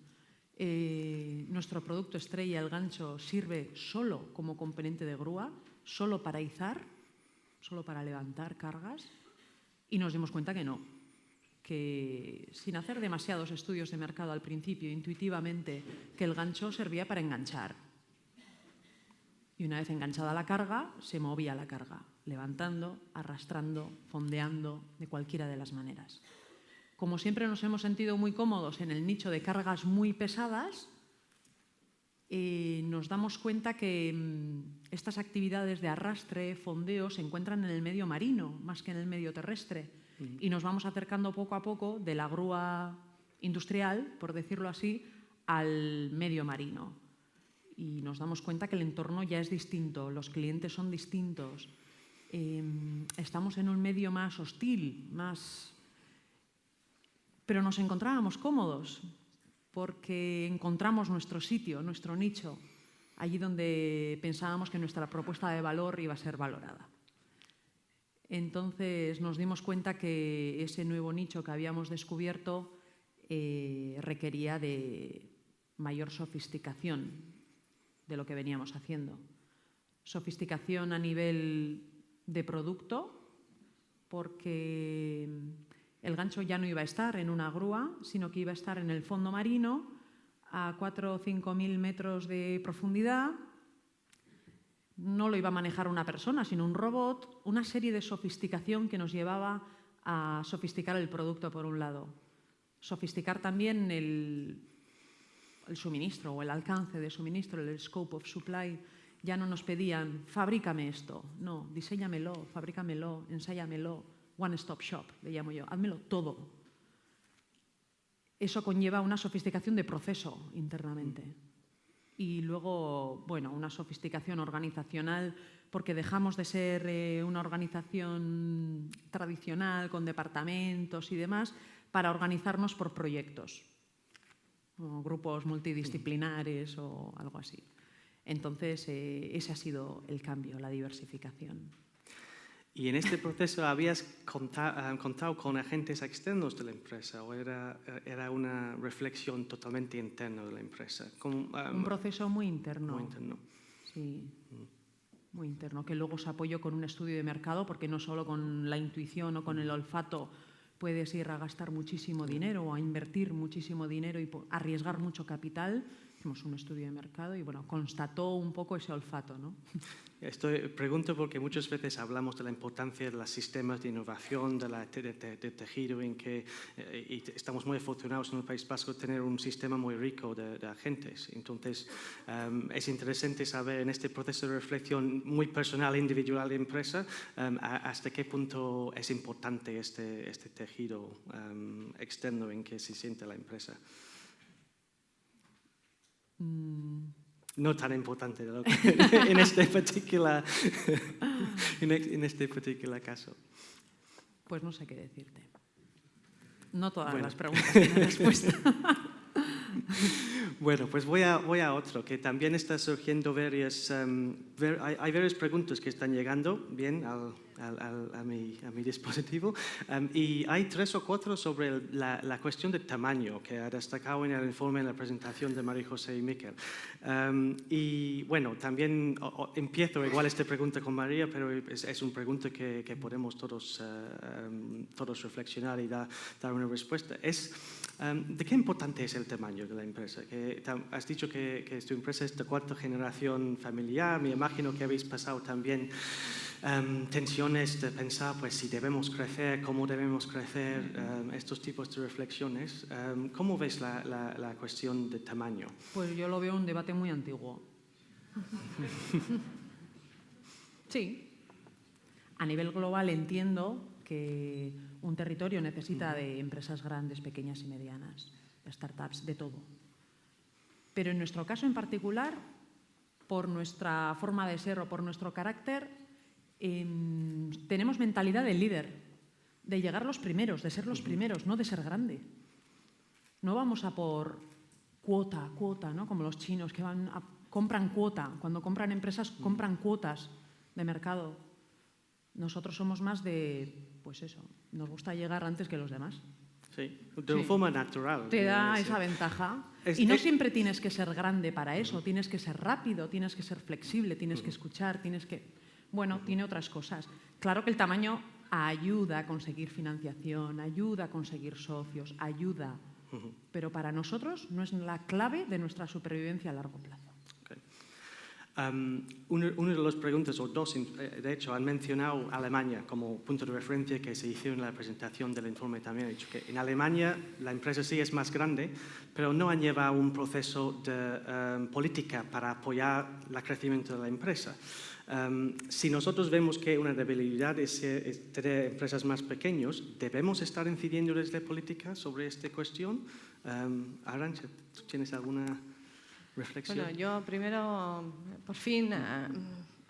Nuestro producto estrella, el gancho, sirve solo como componente de grúa, solo para izar, solo para levantar cargas, y nos dimos cuenta que no, que sin hacer demasiados estudios de mercado al principio, intuitivamente, que el gancho servía para enganchar. Y una vez enganchada la carga, se movía la carga, levantando, arrastrando, fondeando, de cualquiera de las maneras. Como siempre nos hemos sentido muy cómodos en el nicho de cargas muy pesadas, nos damos cuenta que estas actividades de arrastre, fondeo, se encuentran en el medio marino más que en el medio terrestre. Y nos vamos acercando poco a poco de la grúa industrial, por decirlo así, al medio marino. Y nos damos cuenta que el entorno ya es distinto, los clientes son distintos. Estamos en un medio más hostil, pero nos encontrábamos cómodos porque encontramos nuestro sitio, nuestro nicho, allí donde pensábamos que nuestra propuesta de valor iba a ser valorada. Entonces nos dimos cuenta que ese nuevo nicho que habíamos descubierto requería de mayor sofisticación de lo que veníamos haciendo. Sofisticación a nivel de producto, porque el gancho ya no iba a estar en una grúa, sino que iba a estar en el fondo marino a 4.000 o 5.000 metros de profundidad. No lo iba a manejar una persona, sino un robot. Una serie de sofisticación que nos llevaba a sofisticar el producto, por un lado. Sofisticar también el suministro o el alcance de suministro, el scope of supply. Ya no nos pedían, fabrícame esto. No, diséñamelo, fabrícamelo, ensáyamelo. One-stop shop, le llamo yo. Házmelo todo. Eso conlleva una sofisticación de proceso internamente. Y luego, bueno, una sofisticación organizacional, porque dejamos de ser una organización tradicional con departamentos y demás para organizarnos por proyectos, o grupos multidisciplinares o algo así. Entonces, ese ha sido el cambio, la diversificación. ¿Y en este proceso habías contado con agentes externos de la empresa o era una reflexión totalmente interna de la empresa? Un proceso muy interno. Muy interno. Sí, muy interno, que luego se apoyó con un estudio de mercado, porque no solo con la intuición o con el olfato puedes ir a gastar muchísimo dinero o a invertir muchísimo dinero y arriesgar mucho capital. Hicimos un estudio de mercado y bueno, constató un poco ese olfato, ¿no? Pregunto porque muchas veces hablamos de la importancia de los sistemas de innovación, de tejido, en que y estamos muy afortunados en el País Vasco de tener un sistema muy rico de agentes. Entonces, es interesante saber en este proceso de reflexión muy personal, individual de empresa, hasta qué punto es importante este tejido externo en que se siente la empresa. No tan importante en este particular caso. Pues no sé qué decirte. No todas las preguntas tienen respuesta. Bueno, pues voy a otro, que también está surgiendo hay varias preguntas que están llegando bien a mi dispositivo, y hay 3 o 4 sobre la cuestión del tamaño que ha destacado en el informe, en la presentación de María José y Miquel. Y bueno, también empiezo igual esta pregunta con María, pero es una pregunta que podemos todos reflexionar y dar una respuesta. ¿De qué importante es el tamaño de la empresa? Has dicho que tu empresa es de 4ª generación familiar. Me imagino que habéis pasado también tensiones de pensar pues, si debemos crecer, cómo debemos crecer, estos tipos de reflexiones. ¿Cómo ves la cuestión de tamaño? Pues yo lo veo un debate muy antiguo. Sí. A nivel global entiendo que un territorio necesita de empresas grandes, pequeñas y medianas, startups, de todo. Pero en nuestro caso en particular, por nuestra forma de ser o por nuestro carácter, tenemos mentalidad de líder, de llegar los primeros, de ser los primeros, no de ser grande. No vamos a por cuota, ¿no? Como los chinos que compran cuota. Cuando compran empresas, compran cuotas de mercado. Nosotros somos más de, pues eso, nos gusta llegar antes que los demás. Sí, de forma natural. Te da esa ventaja. Y no siempre tienes que ser grande para eso, tienes que ser rápido, tienes que ser flexible, tienes que escuchar, tienes que... Bueno, tiene otras cosas. Claro que el tamaño ayuda a conseguir financiación, ayuda a conseguir socios, ayuda. Pero para nosotros no es la clave de nuestra supervivencia a largo plazo. Una de las preguntas, o dos, de hecho, han mencionado Alemania como punto de referencia que se hizo en la presentación del informe también. Ha dicho que en Alemania la empresa sí es más grande, pero no han llevado un proceso de política para apoyar el crecimiento de la empresa. Si nosotros vemos que una debilidad es tener empresas más pequeñas, ¿debemos estar incidiendo desde política sobre esta cuestión? Arantxa, ¿tú tienes alguna reflexión? Bueno, yo primero, por fin,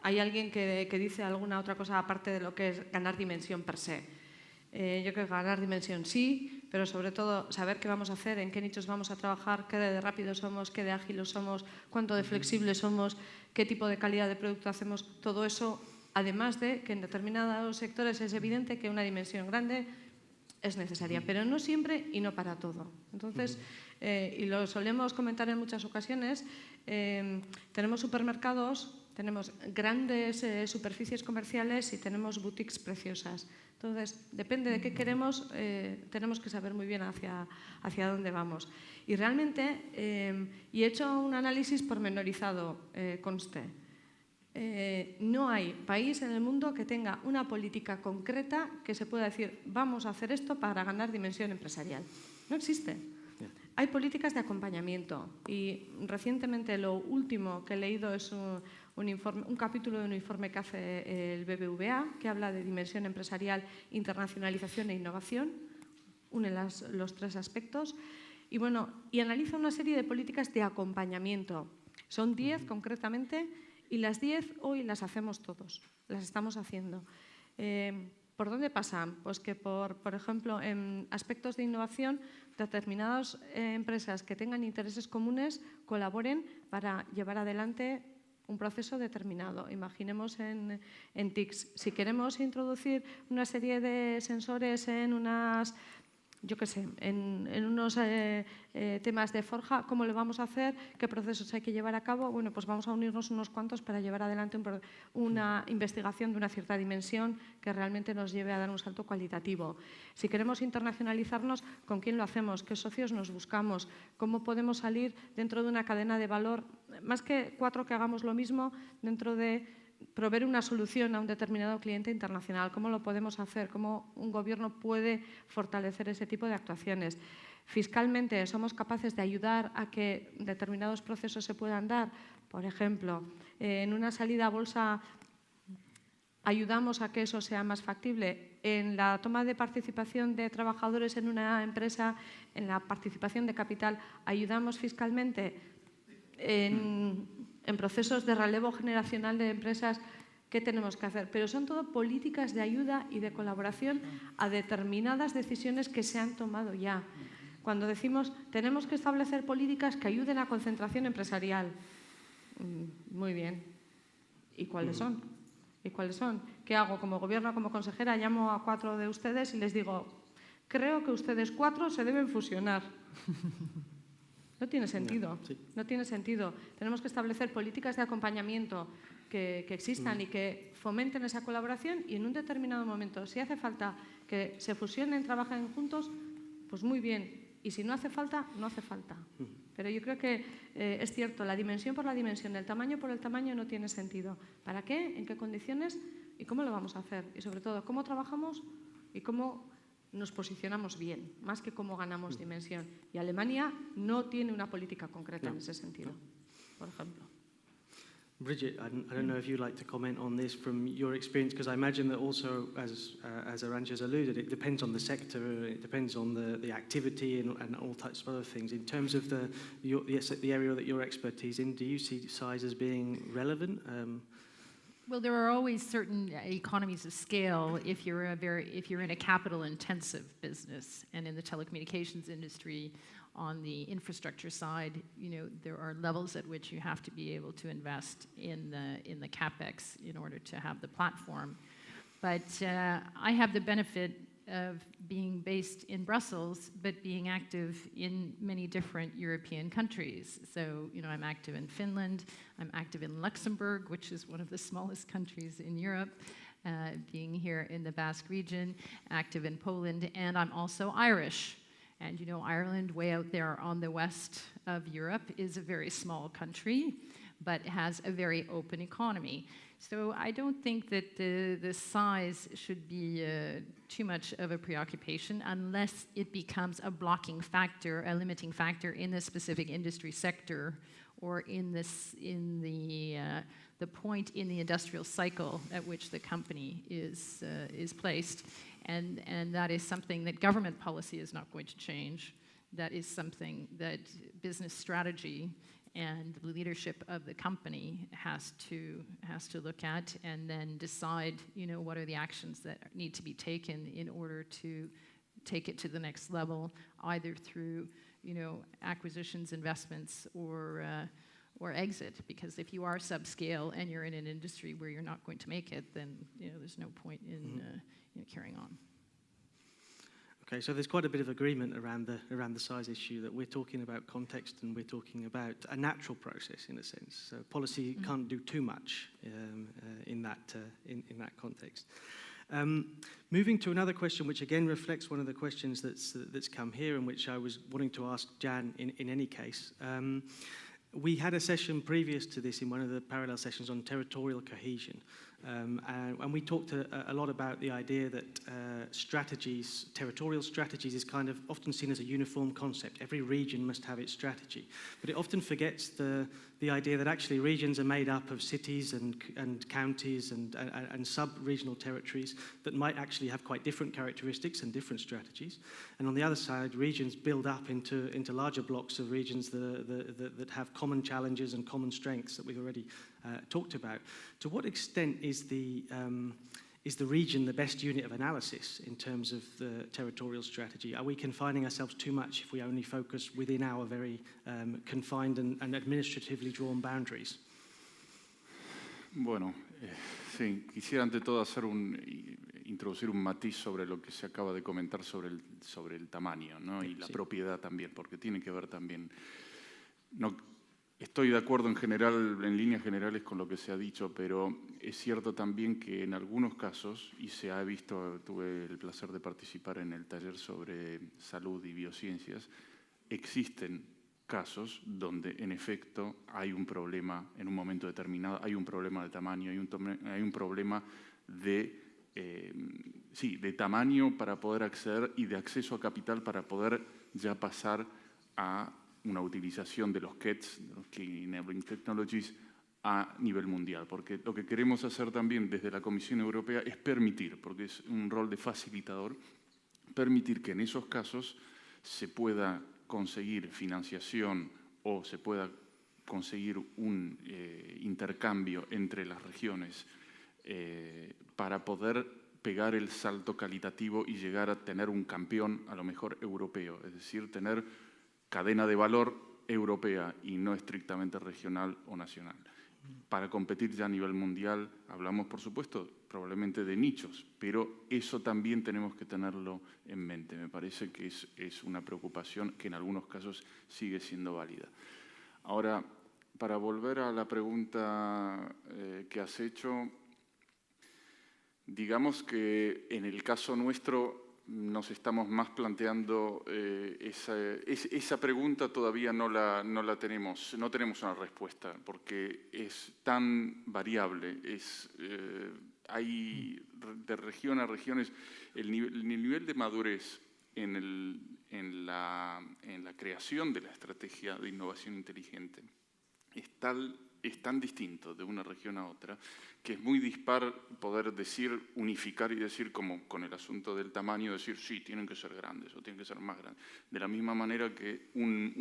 hay alguien que dice alguna otra cosa aparte de lo que es ganar dimensión per se. Yo creo que ganar dimensión sí, pero sobre todo saber qué vamos a hacer, en qué nichos vamos a trabajar, qué de rápidos somos, qué de ágiles somos, cuánto de flexibles somos, qué tipo de calidad de producto hacemos. Todo eso, además de que en determinados sectores es evidente que una dimensión grande es necesaria, pero no siempre y no para todo. Entonces, y lo solemos comentar en muchas ocasiones, tenemos supermercados, tenemos grandes superficies comerciales y tenemos boutiques preciosas. Entonces, depende de qué queremos, tenemos que saber muy bien hacia dónde vamos. Y realmente, y he hecho un análisis pormenorizado, conste, no hay país en el mundo que tenga una política concreta que se pueda decir vamos a hacer esto para ganar dimensión empresarial. No existe. Hay políticas de acompañamiento y recientemente lo último que he leído es un capítulo de un informe que hace el BBVA que habla de dimensión empresarial, internacionalización e innovación, une los 3 aspectos y, bueno, y analiza una serie de políticas de acompañamiento. Son 10 concretamente y las 10 hoy las hacemos todos, las estamos haciendo. ¿Por dónde pasan? Pues que, por ejemplo, en aspectos de innovación, determinadas empresas que tengan intereses comunes colaboren para llevar adelante un proceso determinado. Imaginemos en TICs. Si queremos introducir una serie de sensores en unas... yo qué sé, en unos temas de forja, ¿cómo lo vamos a hacer? ¿Qué procesos hay que llevar a cabo? Bueno, pues vamos a unirnos unos cuantos para llevar adelante una investigación de una cierta dimensión que realmente nos lleve a dar un salto cualitativo. Si queremos internacionalizarnos, ¿con quién lo hacemos? ¿Qué socios nos buscamos? ¿Cómo podemos salir dentro de una cadena de valor? Más que 4 que hagamos lo mismo, dentro de proveer una solución a un determinado cliente internacional. ¿Cómo lo podemos hacer? ¿Cómo un gobierno puede fortalecer ese tipo de actuaciones? Fiscalmente, ¿somos capaces de ayudar a que determinados procesos se puedan dar? Por ejemplo, en una salida a bolsa, ¿ayudamos a que eso sea más factible? En la toma de participación de trabajadores en una empresa, en la participación de capital, ¿ayudamos fiscalmente? En procesos de relevo generacional de empresas, ¿qué tenemos que hacer? Pero son todo políticas de ayuda y de colaboración a determinadas decisiones que se han tomado ya. Cuando decimos tenemos que establecer políticas que ayuden a concentración empresarial. Muy bien. ¿Y cuáles son? ¿Y cuáles son? ¿Qué hago como gobierno, como consejera? Llamo a 4 de ustedes y les digo, creo que ustedes 4 se deben fusionar. No tiene sentido. No tiene sentido. Tenemos que establecer políticas de acompañamiento que existan y que fomenten esa colaboración y en un determinado momento, si hace falta que se fusionen, trabajen juntos, pues muy bien. Y si no hace falta, no hace falta. Pero yo creo que es cierto, la dimensión por la dimensión, el tamaño por el tamaño no tiene sentido. ¿Para qué? ¿En qué condiciones? ¿Y cómo lo vamos a hacer? Y sobre todo, ¿cómo trabajamos y cómo nos posicionamos bien? Más que cómo ganamos dimensión. Y Alemania no tiene una política concreta en ese sentido, por ejemplo. Bridget, I don't know if you'd like to comment on this from your experience, because I imagine that also, as Arantxa has alluded, it depends on the sector, it depends on the activity and all types of other things. In terms of the area that your expertise in, do you see size as being relevant? Well, there are always certain economies of scale if you're in a capital-intensive business, and in the telecommunications industry, on the infrastructure side, there are levels at which you have to be able to invest in the capex in order to have the platform. But I have the benefit of being based in Brussels, but being active in many different European countries. So, I'm active in Finland, I'm active in Luxembourg, which is one of the smallest countries in Europe, being here in the Basque region, active in Poland, and I'm also Irish. And Ireland, way out there on the west of Europe, is a very small country, but has a very open economy. So I don't think that the size should be too much of a preoccupation unless it becomes a blocking factor, a limiting factor in the specific industry sector or in the point in the industrial cycle at which the company is placed. And that is something that government policy is not going to change. That is something that business strategy and the leadership of the company has to look at and then decide, what are the actions that need to be taken in order to take it to the next level, either through, acquisitions, investments, or exit. Because if you are subscale and you're in an industry where you're not going to make it, then there's no point in carrying on. Okay, so there's quite a bit of agreement around the size issue, that we're talking about context and we're talking about a natural process in a sense. So policy can't do too much in that context. Moving to another question, which again reflects one of the questions that's come here, and which I was wanting to ask Jan in any case. We had a session previous to this in one of the parallel sessions on territorial cohesion. And we talked a lot about the idea that territorial strategies is kind of often seen as a uniform concept. Every region must have its strategy. But it often forgets the idea that actually regions are made up of cities and counties and sub-regional territories that might actually have quite different characteristics and different strategies. And on the other side, regions build up into larger blocks of regions that have common challenges and common strengths that we've already talked about. To what extent is the region the best unit of analysis in terms of the territorial strategy? Are we confining ourselves too much if we only focus within our very confined and administratively drawn boundaries? Bueno, sí, quisiera ante todo introducir un matiz sobre lo que se acaba de comentar sobre el tamaño, ¿no? Y la propiedad también, porque tiene que ver también. Estoy de acuerdo en general, en líneas generales, con lo que se ha dicho, pero es cierto también que en algunos casos, y se ha visto, tuve el placer de participar en el taller sobre salud y biociencias, existen casos donde en efecto hay un problema en un momento determinado, hay un problema de tamaño, hay un problema de tamaño para poder acceder y de acceso a capital para poder ya pasar a una utilización de los KETs, de los Key Enabling Technologies, a nivel mundial. Porque lo que queremos hacer también desde la Comisión Europea es permitir, porque es un rol de facilitador, permitir que en esos casos se pueda conseguir financiación o se pueda conseguir un intercambio entre las regiones para poder pegar el salto calitativo y llegar a tener un campeón, a lo mejor europeo, es decir, tener cadena de valor europea y no estrictamente regional o nacional. Para competir ya a nivel mundial, hablamos, por supuesto, probablemente de nichos, pero eso también tenemos que tenerlo en mente. Me parece que es una preocupación que en algunos casos sigue siendo válida. Ahora, para volver a la pregunta que has hecho, digamos que en el caso nuestro nos estamos más planteando esa pregunta todavía no tenemos una respuesta porque es tan variable, hay de región a regiones el nivel de madurez en la creación de la estrategia de innovación inteligente es tan distinto de una región a otra que es muy dispar poder decir, unificar y decir como con el asunto del tamaño, decir sí, tienen que ser grandes o tienen que ser más grandes. De la misma manera que un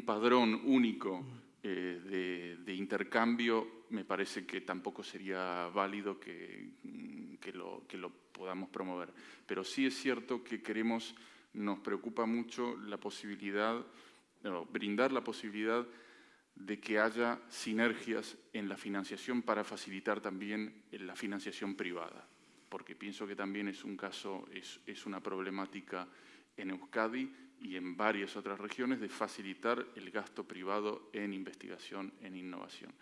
padrón único de intercambio me parece que tampoco sería válido que lo podamos promover. Pero sí es cierto que nos preocupa mucho la posibilidad, brindar la posibilidad de que haya sinergias en la financiación para facilitar también la financiación privada, porque pienso que también es un caso, es una problemática en Euskadi y en varias otras regiones de facilitar el gasto privado en investigación, en innovación.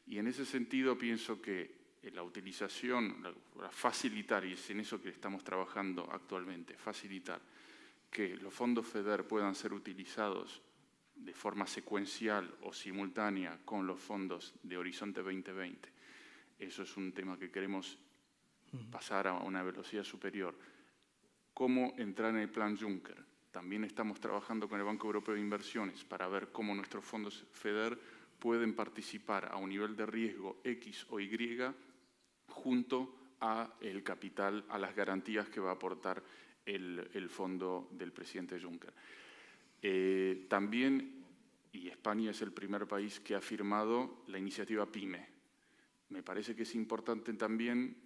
Y en ese sentido pienso que la utilización, facilitar, y es en eso que estamos trabajando actualmente, facilitar que los fondos FEDER puedan ser utilizados de forma secuencial o simultánea con los fondos de Horizonte 2020. Eso es un tema que queremos pasar a una velocidad superior. ¿Cómo entrar en el plan Juncker? También estamos trabajando con el Banco Europeo de Inversiones para ver cómo nuestros fondos FEDER pueden participar a un nivel de riesgo X o Y junto a el capital, a las garantías que va a aportar el fondo del presidente Juncker. También, y España es el primer país que ha firmado la iniciativa PYME. Me parece que es importante también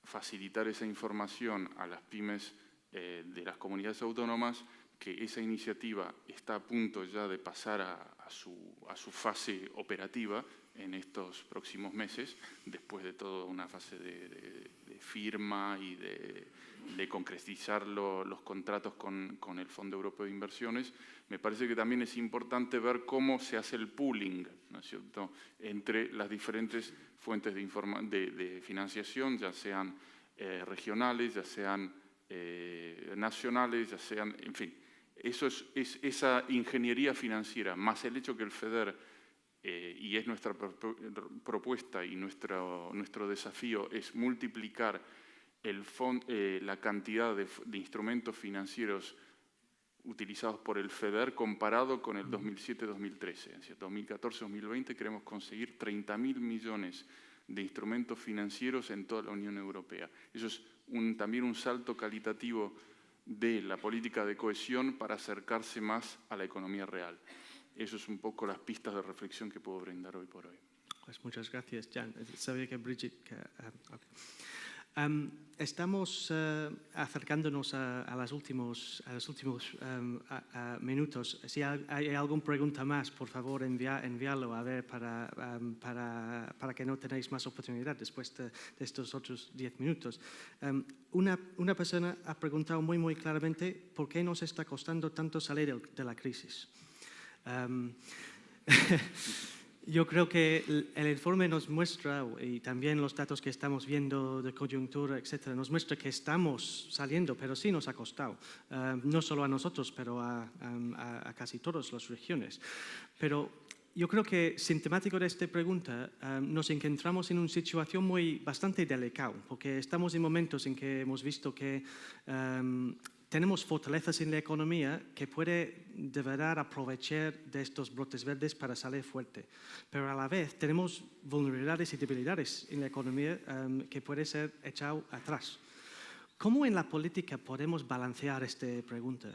facilitar esa información a las pymes de las comunidades autónomas, que esa iniciativa está a punto ya de pasar a su fase operativa en estos próximos meses, después de toda una fase de firma y de concretizar los contratos con el Fondo Europeo de Inversiones. Me parece que también es importante ver cómo se hace el pooling, ¿no es cierto?, entre las diferentes fuentes de financiación, ya sean regionales, ya sean nacionales, ya sean, en fin. Eso es esa ingeniería financiera, más el hecho que el FEDER, y es nuestra propuesta y nuestro desafío, es multiplicar la cantidad de instrumentos financieros utilizados por el FEDER comparado con el 2007-2013. En 2014-2020 queremos conseguir 30.000 millones de instrumentos financieros en toda la Unión Europea. Eso es también un salto calitativo de la política de cohesión para acercarse más a la economía real. Eso es un poco las pistas de reflexión que puedo brindar hoy por hoy. Pues muchas gracias, Jan. Sabía que Brigitte... estamos acercándonos a los últimos minutos. Si hay alguna pregunta más, por favor, envíalo a ver para que no tenéis más oportunidad después de estos otros 10 minutos. Una persona ha preguntado muy claramente por qué nos está costando tanto salir de la crisis. Yo creo que el informe nos muestra, y también los datos que estamos viendo de coyuntura, etcétera, nos muestra que estamos saliendo, pero sí nos ha costado. No solo a nosotros, pero a casi todas las regiones. Pero yo creo que sintomático de esta pregunta, nos encontramos en una situación bastante delicada, porque estamos en momentos en que hemos visto que tenemos fortalezas en la economía que puede de verdad aprovechar de estos brotes verdes para salir fuerte. Pero a la vez tenemos vulnerabilidades y debilidades en la economía que puede ser echado atrás. ¿Cómo en la política podemos balancear esta pregunta?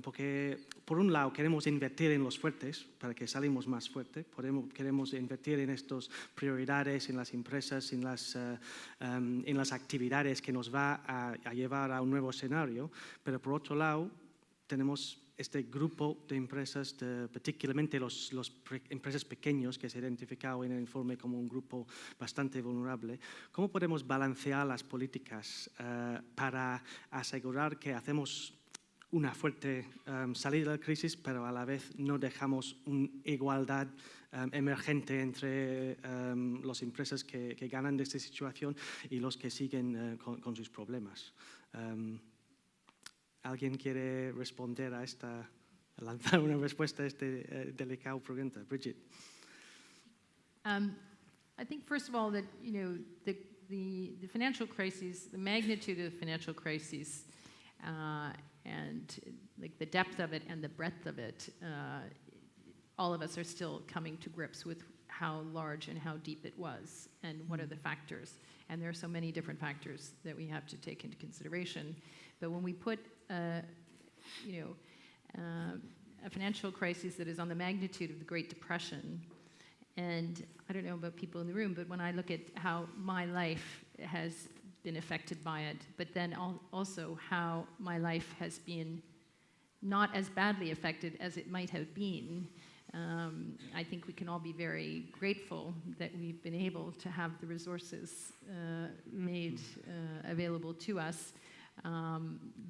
Porque, por un lado, queremos invertir en los fuertes para que salimos más fuertes. Queremos invertir en estas prioridades, en las empresas, en las actividades que nos va a llevar a un nuevo escenario. Pero, por otro lado, tenemos este grupo de empresas, particularmente las empresas pequeñas que se ha identificado en el informe como un grupo bastante vulnerable. ¿Cómo podemos balancear las políticas para asegurar que hacemos una fuerte salida de la crisis, pero a la vez no dejamos una igualdad emergente entre las empresas que ganan de esta situación y los que siguen con sus problemas? ¿Alguien quiere responder a lanzar una respuesta a esta delicada pregunta? Bridget. I think, first of all, that the financial crises, the magnitude of the financial crises, and like the depth of it and the breadth of it, all of us are still coming to grips with how large and how deep it was, and what are the factors. And there are so many different factors that we have to take into consideration. But when we put a financial crisis that is on the magnitude of the Great Depression, and I don't know about people in the room, but when I look at how my life has been affected by it, but then also how my life has been not as badly affected as it might have been, I think we can all be very grateful that we've been able to have the resources made available to us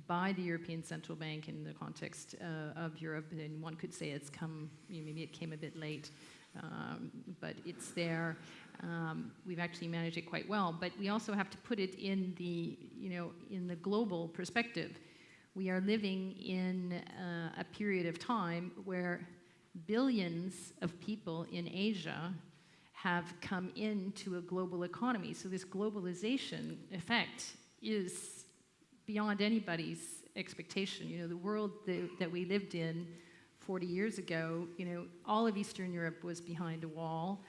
by the European Central Bank in the context of Europe. And one could say it's come, maybe it came a bit late, but it's there. We've actually managed it quite well, but we also have to put it in the global perspective. We are living in a period of time where billions of people in Asia have come into a global economy. So this globalization effect is beyond anybody's expectation. The world that we lived in 40 years ago, all of Eastern Europe was behind a wall.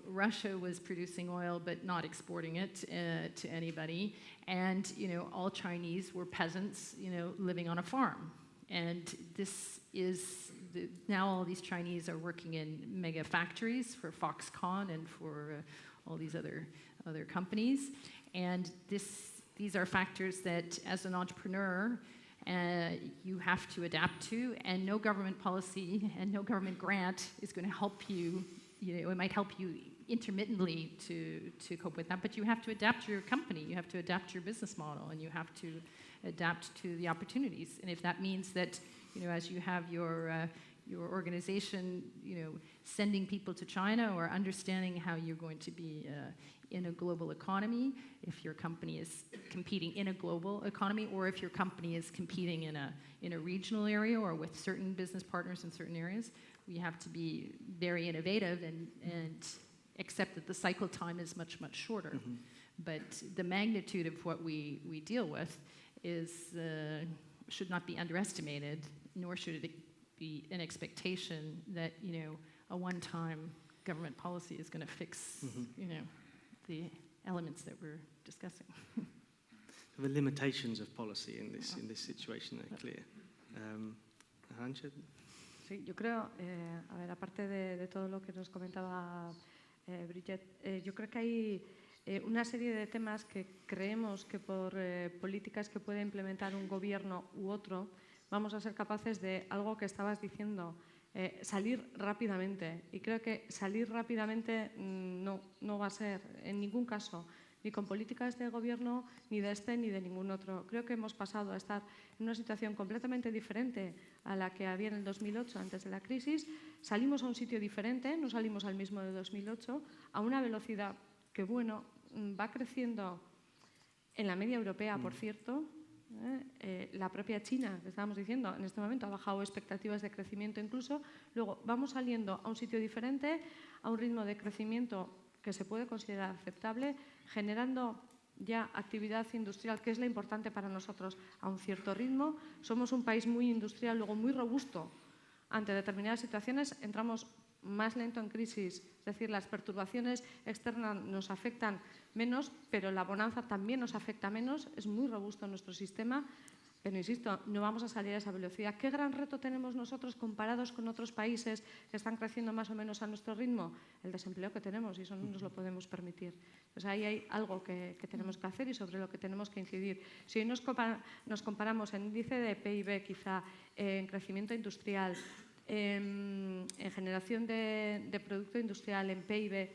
Russia was producing oil but not exporting it to anybody. And, all Chinese were peasants, living on a farm. And this is, now all these Chinese are working in mega factories for Foxconn and for all these other companies. And these are factors that, as an entrepreneur, you have to adapt to, and no government policy and no government grant is going to help you. It might help you intermittently to cope with that, but you have to adapt your company, you have to adapt your business model, and you have to adapt to the opportunities. And if that means that, as you have your organization, sending people to China or understanding how you're going to be in a global economy, if your company is competing in a global economy, or if your company is competing in a regional area or with certain business partners in certain areas, we have to be very innovative and accept that the cycle time is much, much shorter. Mm-hmm. But the magnitude of what we deal with should not be underestimated, nor should it be an expectation that, a one-time government policy is going to fix, the elements that we're discussing. The limitations of policy in this situation are clear. Arantxa? Sí, yo creo, aparte de todo lo que nos comentaba Bridget, yo creo que hay una serie de temas que creemos que por políticas que puede implementar un gobierno u otro, vamos a ser capaces de algo que estabas diciendo, salir rápidamente. Y creo que salir rápidamente no va a ser en ningún caso ni con políticas de gobierno, ni de este, ni de ningún otro. Creo que hemos pasado a estar en una situación completamente diferente a la que había en el 2008, antes de la crisis. Salimos a un sitio diferente, no salimos al mismo de 2008, a una velocidad que, va creciendo en la media europea, por cierto. La propia China, que estábamos diciendo, en este momento ha bajado expectativas de crecimiento incluso. Luego vamos saliendo a un sitio diferente, a un ritmo de crecimiento que se puede considerar aceptable, generando ya actividad industrial, que es la importante para nosotros, a un cierto ritmo. Somos un país muy industrial, luego muy robusto ante determinadas situaciones. Entramos más lento en crisis, es decir, las perturbaciones externas nos afectan menos, pero la bonanza también nos afecta menos, es muy robusto nuestro sistema, pero insisto, no vamos a salir a esa velocidad. ¿Qué gran reto tenemos nosotros comparados con otros países que están creciendo más o menos a nuestro ritmo? El desempleo que tenemos, y eso no nos lo podemos permitir. Pues ahí hay algo que tenemos que hacer y sobre lo que tenemos que incidir. Si hoy nos comparamos en índice de PIB, quizá en crecimiento industrial, en generación de producto industrial, en PIB,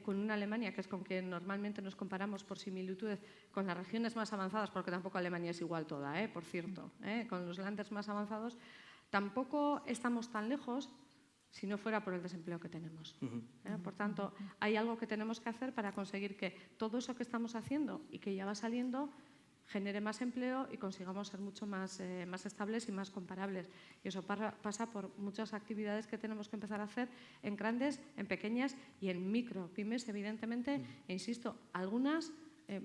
con una Alemania, que es con quien normalmente nos comparamos por similitudes, con las regiones más avanzadas, porque tampoco Alemania es igual toda, por cierto, con los Länders más avanzados, tampoco estamos tan lejos si no fuera por el desempleo que tenemos. Por tanto, hay algo que tenemos que hacer para conseguir que todo eso que estamos haciendo y que ya va saliendo genere más empleo y consigamos ser mucho más estables y más comparables. Y eso pasa por muchas actividades que tenemos que empezar a hacer en grandes, en pequeñas y en micro pymes, evidentemente. E insisto, algunas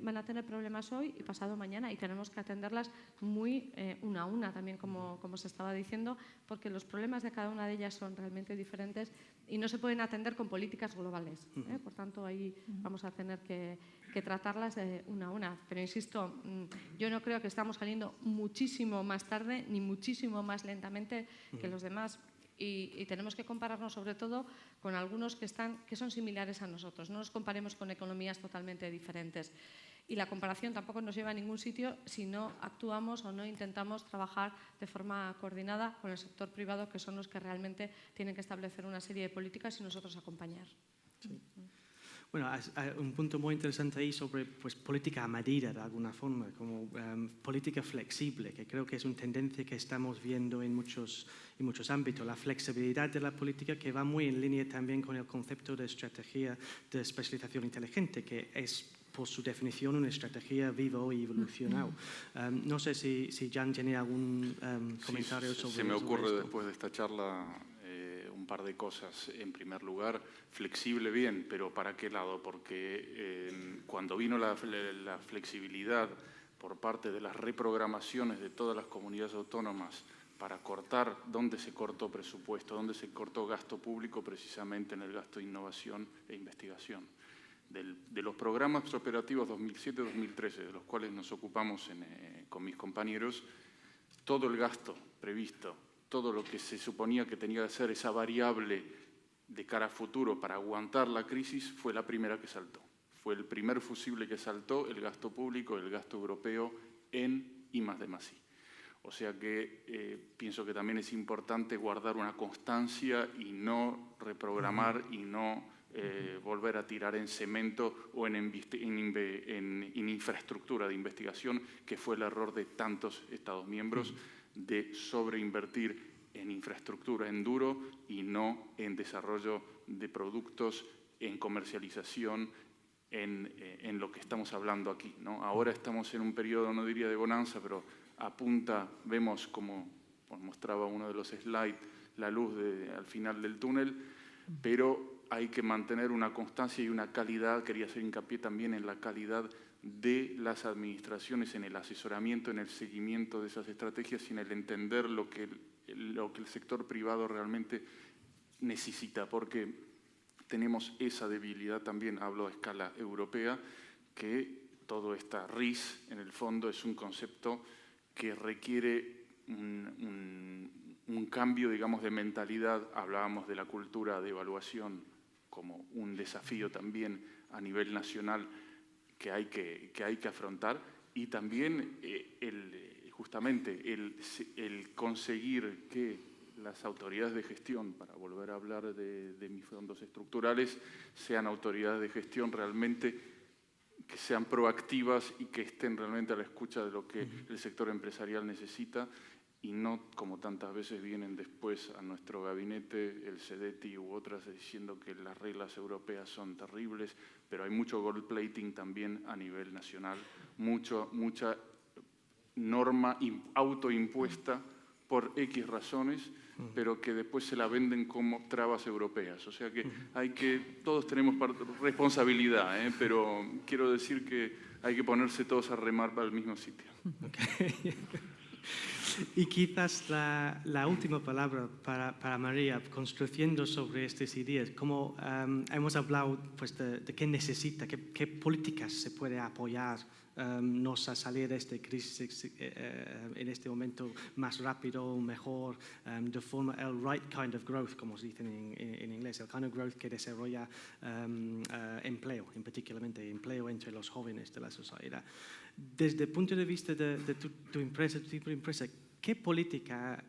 van a tener problemas hoy y pasado mañana y tenemos que atenderlas muy una a una también, como se estaba diciendo, porque los problemas de cada una de ellas son realmente diferentes y no se pueden atender con políticas globales. Por tanto, ahí vamos a tener que tratarlas de una a una. Pero insisto, yo no creo que estamos saliendo muchísimo más tarde ni muchísimo más lentamente que los demás. Y tenemos que compararnos sobre todo con algunos que son similares a nosotros. No nos comparemos con economías totalmente diferentes. Y la comparación tampoco nos lleva a ningún sitio si no actuamos o no intentamos trabajar de forma coordinada con el sector privado, que son los que realmente tienen que establecer una serie de políticas y nosotros acompañar. Sí. Bueno, hay un punto muy interesante ahí sobre política a medida, de alguna forma, como política flexible, que creo que es una tendencia que estamos viendo en muchos ámbitos. La flexibilidad de la política, que va muy en línea también con el concepto de estrategia de especialización inteligente, que es, por su definición, una estrategia viva y evolucionada. No sé si Jan tiene algún comentario sobre eso. Se me ocurre después de esta charla un par de cosas. En primer lugar, flexible bien, pero ¿para qué lado? Porque cuando vino la flexibilidad por parte de las reprogramaciones de todas las comunidades autónomas para cortar, ¿dónde se cortó presupuesto? ¿Dónde se cortó gasto público? Precisamente en el gasto de innovación e investigación. De los programas operativos 2007-2013, de los cuales nos ocupamos con mis compañeros, todo el gasto previsto, todo lo que se suponía que tenía que ser esa variable de cara a futuro para aguantar la crisis, fue la primera que saltó. Fue el primer fusible que saltó, el gasto público, el gasto europeo en I+D+I. O sea que pienso que también es importante guardar una constancia y no reprogramar y no volver a tirar en cemento o en infraestructura de investigación, que fue el error de tantos Estados miembros, de sobreinvertir en infraestructura en duro y no en desarrollo de productos, en comercialización, en lo que estamos hablando aquí, ¿no? Ahora estamos en un periodo, no diría de bonanza, pero vemos como mostraba uno de los slides, la luz al final del túnel, pero hay que mantener una constancia y una calidad. Quería hacer hincapié también en la calidad de las administraciones, en el asesoramiento, en el seguimiento de esas estrategias y en el entender lo que el sector privado realmente necesita, porque tenemos esa debilidad también, hablo a escala europea, que todo esta RIS en el fondo es un concepto que requiere un cambio, digamos, de mentalidad. Hablábamos de la cultura de evaluación como un desafío también a nivel nacional que hay que afrontar, y también justamente el conseguir que las autoridades de gestión, para volver a hablar de mis fondos estructurales, sean autoridades de gestión realmente que sean proactivas y que estén realmente a la escucha de lo que el sector empresarial necesita, y no como tantas veces vienen después a nuestro gabinete, el CEDETI u otras, diciendo que las reglas europeas son terribles, pero hay mucho gold plating también a nivel nacional, mucha norma autoimpuesta por X razones, pero que después se la venden como trabas europeas. O sea que todos tenemos responsabilidad, pero quiero decir que hay que ponerse todos a remar para el mismo sitio. Okay. Y quizás la última palabra para María, construyendo sobre estas ideas, como hemos hablado pues, de qué necesita, qué políticas se puede apoyar nos a salir de esta crisis en este momento más rápido, mejor, de forma, el right kind of growth, como se dice en inglés, el kind of growth que desarrolla empleo, en particularmente empleo entre los jóvenes de la sociedad. Desde el punto de vista de tu empresa, tu tipo de empresa, ¿qué política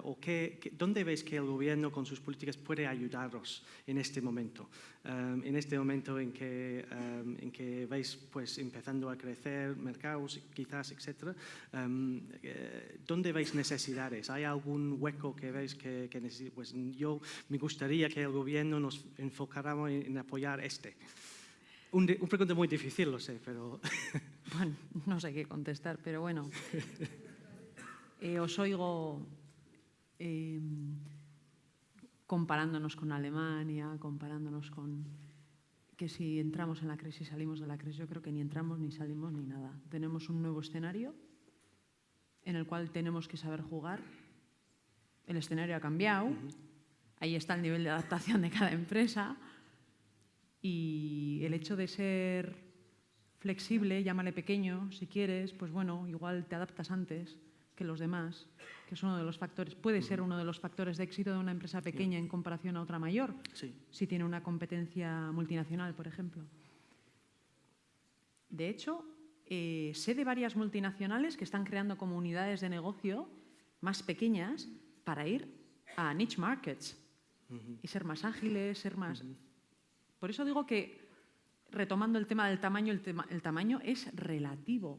o dónde veis que el gobierno con sus políticas puede ayudaros en este momento? En este momento en que veis pues, empezando a crecer mercados, quizás, etcétera, ¿dónde veis necesidades? ¿Hay algún hueco que veis que necesita? Pues yo me gustaría que el gobierno nos enfocáramos en apoyar este. Una pregunta muy difícil, lo sé, pero... Bueno, no sé qué contestar, pero bueno. Os oigo comparándonos con Alemania, comparándonos con que si entramos en la crisis, salimos de la crisis. Yo creo que ni entramos, ni salimos, ni nada. Tenemos un nuevo escenario en el cual tenemos que saber jugar. El escenario ha cambiado. Ahí está el nivel de adaptación de cada empresa. Y el hecho de ser flexible, llámale pequeño, si quieres, pues bueno, igual te adaptas antes que los demás, que es uno de los factores, puede ser uno de los factores de éxito de una empresa pequeña en comparación a otra mayor, sí. Si tiene una competencia multinacional, por ejemplo. De hecho, sé de varias multinacionales que están creando comunidades de negocio más pequeñas para ir a niche markets y ser más ágiles, ser más... Por eso digo que, retomando el tema del tamaño, el tamaño es relativo,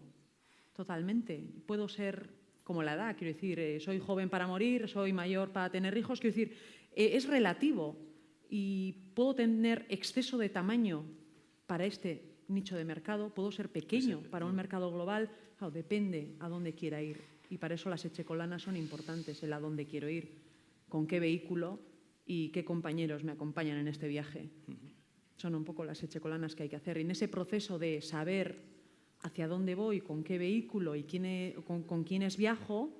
totalmente. Puedo ser como la edad, quiero decir, soy joven para morir, soy mayor para tener hijos, quiero decir, es relativo y puedo tener exceso de tamaño para este nicho de mercado, puedo ser pequeño para un mercado global, claro, depende a dónde quiera ir. Y para eso las echecolanas son importantes, el a dónde quiero ir, con qué vehículo y qué compañeros me acompañan en este viaje. Son un poco las echecolanas que hay que hacer. Y en ese proceso de saber hacia dónde voy, con qué vehículo y con quiénes viajo,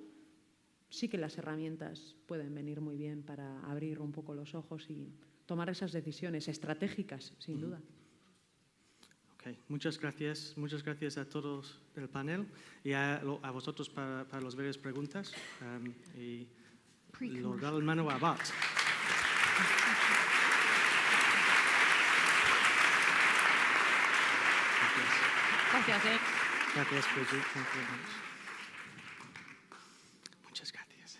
sí que las herramientas pueden venir muy bien para abrir un poco los ojos y tomar esas decisiones estratégicas, sin duda. Okay. Muchas gracias a todos del panel y a vosotros para las varias preguntas. Y lo da el mano a Bart. Gracias. Gracias, Brigitte. Muchas gracias.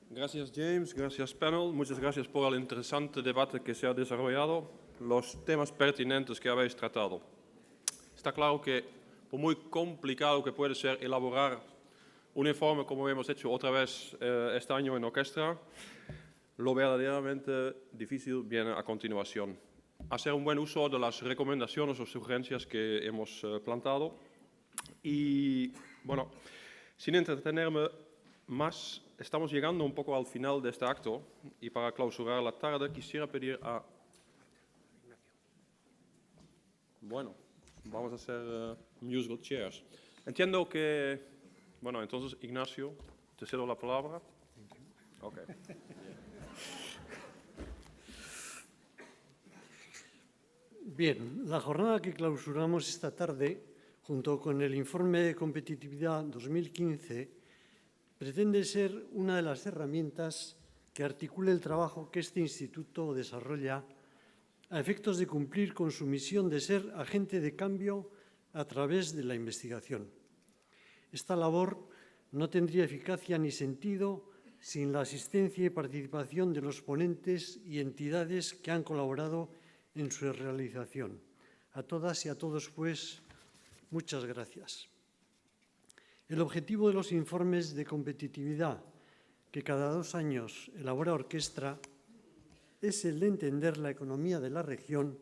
Gracias, James. Gracias, panel. Muchas gracias por el interesante debate que se ha desarrollado, los temas pertinentes que habéis tratado. Está claro que, por muy complicado que puede ser elaborar un informe como hemos hecho otra vez este año en Orquestra, lo verdaderamente difícil viene a continuación. Hacer un buen uso de las recomendaciones o sugerencias que hemos plantado. Y, bueno, sin entretenerme más, estamos llegando un poco al final de este acto y para clausurar la tarde quisiera pedir a... Bueno, vamos a hacer musical chairs. Entiendo que... Bueno, entonces, Ignacio, te cedo la palabra. Okay. Bien, la jornada que clausuramos esta tarde, junto con el informe de competitividad 2015, pretende ser una de las herramientas que articule el trabajo que este instituto desarrolla a efectos de cumplir con su misión de ser agente de cambio a través de la investigación. Esta labor no tendría eficacia ni sentido sin la asistencia y participación de los ponentes y entidades que han colaborado en su realización. A todas y a todos, pues, muchas gracias. El objetivo de los informes de competitividad que cada 2 años elabora Orquestra es el de entender la economía de la región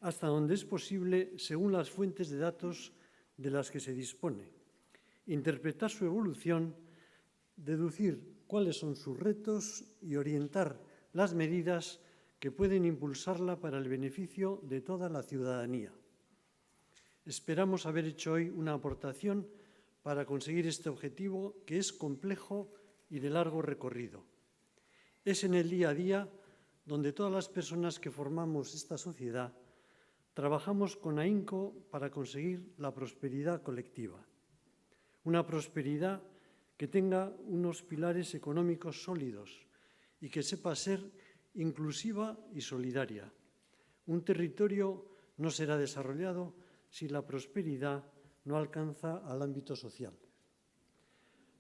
hasta donde es posible según las fuentes de datos de las que se dispone, interpretar su evolución, deducir cuáles son sus retos y orientar las medidas que pueden impulsarla para el beneficio de toda la ciudadanía. Esperamos haber hecho hoy una aportación para conseguir este objetivo, que es complejo y de largo recorrido. Es en el día a día donde todas las personas que formamos esta sociedad trabajamos con ahínco para conseguir la prosperidad colectiva. Una prosperidad que tenga unos pilares económicos sólidos y que sepa ser inclusiva y solidaria. Un territorio no será desarrollado si la prosperidad no alcanza al ámbito social.